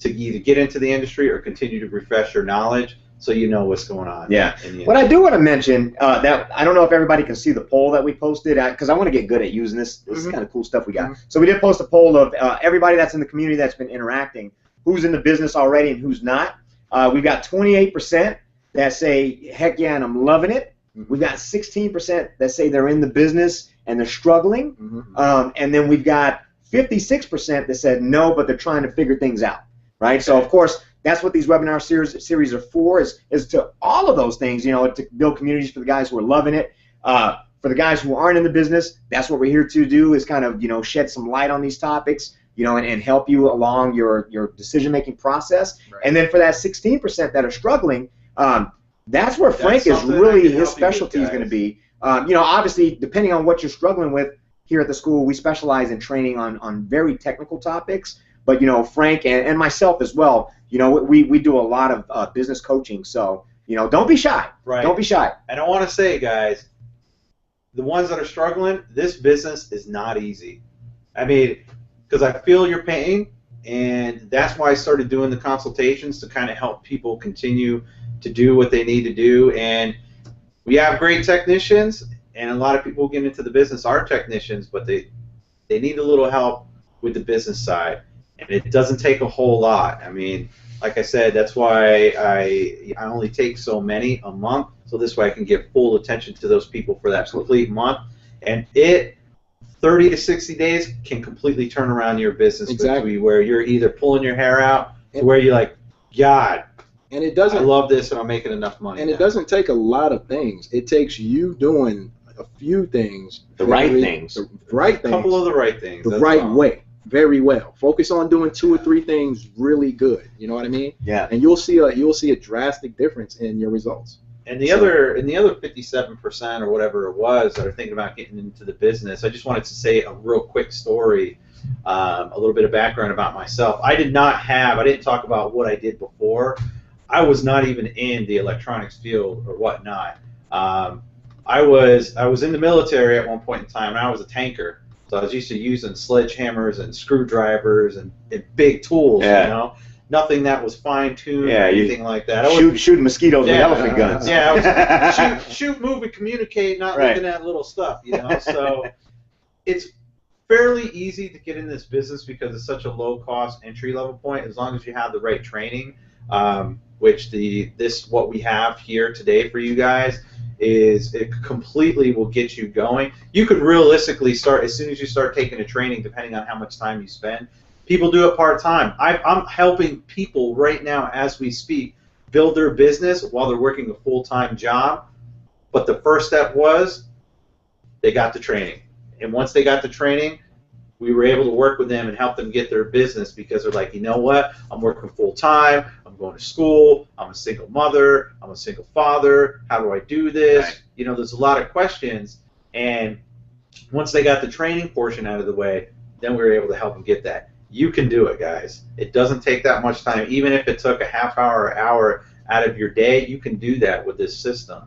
to either get into the industry or continue to refresh your knowledge so you know what's going on. Yeah. What I do want to mention, that I don't know if everybody can see the poll that we posted, because I want to get good at using this. This is kind of cool stuff we got. So we did post a poll of everybody that's in the community that's been interacting, who's in the business already and who's not. We've got 28% that say, heck yeah, and I'm loving it. We've got 16% that say they're in the business and they're struggling. And then we've got 56% that said no, but they're trying to figure things out, right? So, of course, that's what these webinar series are for, is to all of those things, to build communities for the guys who are loving it. For the guys who aren't in the business, that's what we're here to do, is kind of, shed some light on these topics, and help you along your decision-making process. Right. And then for that 16% that are struggling, that's where Frank is really, his specialty is going to be. Obviously, depending on what you're struggling with, here at the school, we specialize in training on very technical topics. But, Frank and myself as well, we do a lot of business coaching. So, don't be shy. Right. Don't be shy. And I want to say, guys, the ones that are struggling, this business is not easy. I mean, because I feel your pain, and that's why I started doing the consultations, to kind of help people continue to do what they need to do. And we have great technicians, and a lot of people get into the business are technicians, but they need a little help with the business side, and it doesn't take a whole lot. I mean, like I said, that's why I only take so many a month, so this way I can give full attention to those people for that complete month. And 30 to 60 days can completely turn around your business. Exactly. Where you're either pulling your hair out, to where you're like, God, and it doesn't, I love this, and I'm making enough money. And now. It doesn't take a lot of things. It takes you doing a few things. The right things. The right things. A couple of the right things. The right way. Very well. Focus on doing 2 or 3 things really good. You know what I mean? Yeah. And you'll see a drastic difference in your results. And the other 57% or whatever it was that are thinking about getting into the business, I just wanted to say a real quick story, a little bit of background about myself. I didn't talk about what I did before. I was not even in the electronics field or whatnot. I was in the military at one point in time, and I was a tanker. So I was used to using sledgehammers and screwdrivers and big tools, Nothing that was fine-tuned or anything like that. Shooting mosquitoes with elephant guns. I was shoot, move, and communicate, not looking at little stuff, So it's fairly easy to get in this business because it's such a low-cost entry-level point, as long as you have the right training, which what we have here today for you guys is it completely will get you going. You could realistically start as soon as you start taking a training, depending on how much time you spend. People do it part-time. I'm helping people right now as we speak build their business while they're working a full-time job. But the first step was they got the training. And once they got the training, we were able to work with them and help them get their business, because they're like, you know what, I'm working full-time, I'm going to school, I'm a single mother, I'm a single father, how do I do this? Right. There's a lot of questions. And once they got the training portion out of the way, then we were able to help them get that. You can do it, guys. It doesn't take that much time. Even if it took a half hour or hour out of your day, you can do that with this system.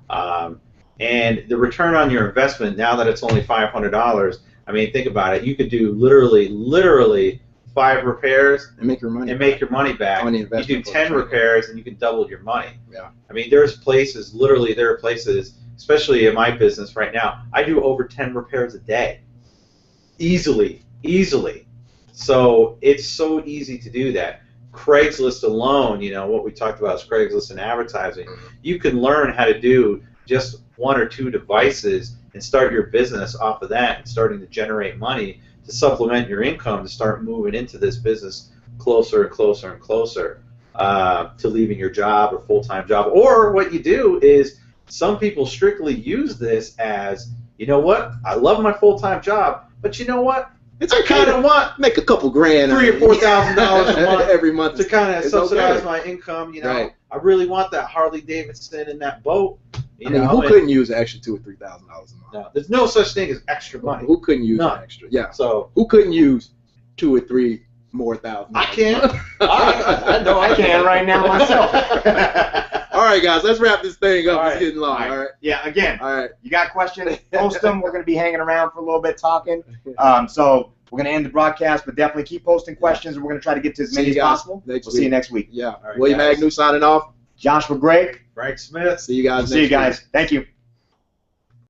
And the return on your investment, now that it's only $500, I mean, think about it. You could do literally 5 repairs and make your money back. You do 10 repairs and you can double your money. Yeah. I mean, there are places, especially in my business right now, I do over 10 repairs a day. Easily. So it's so easy to do that. Craigslist alone, what we talked about is Craigslist and advertising. You can learn how to do just 1 or 2 devices and start your business off of that and starting to generate money to supplement your income to start moving into this business closer and closer and closer to leaving your job or full-time job. Or what you do is some people strictly use this as, you know what, I love my fulltime job, but you know what? I kind of want make a couple grand, $3,000 or $4,000 a month every month to kind of subsidize my income. Right. I really want that Harley Davidson in that boat. Who couldn't use an extra $2,000 or $3,000 a month? No, there's no such thing as extra money. Who couldn't use an extra? Yeah. So who couldn't use $2,000 or $3,000 more? I can. I know I can right now myself. All right, guys, let's wrap this thing up. It's getting long. All right. Yeah. Again. All right. You got questions? Post them. We're going to be hanging around for a little bit talking. So we're going to end the broadcast, but definitely keep posting questions, and we're going to try to get to as many as possible. We'll see you next week. Yeah. Right, William Agnew signing off. Joshua Gray. Frank Smith. See you guys. See you guys. Thank you.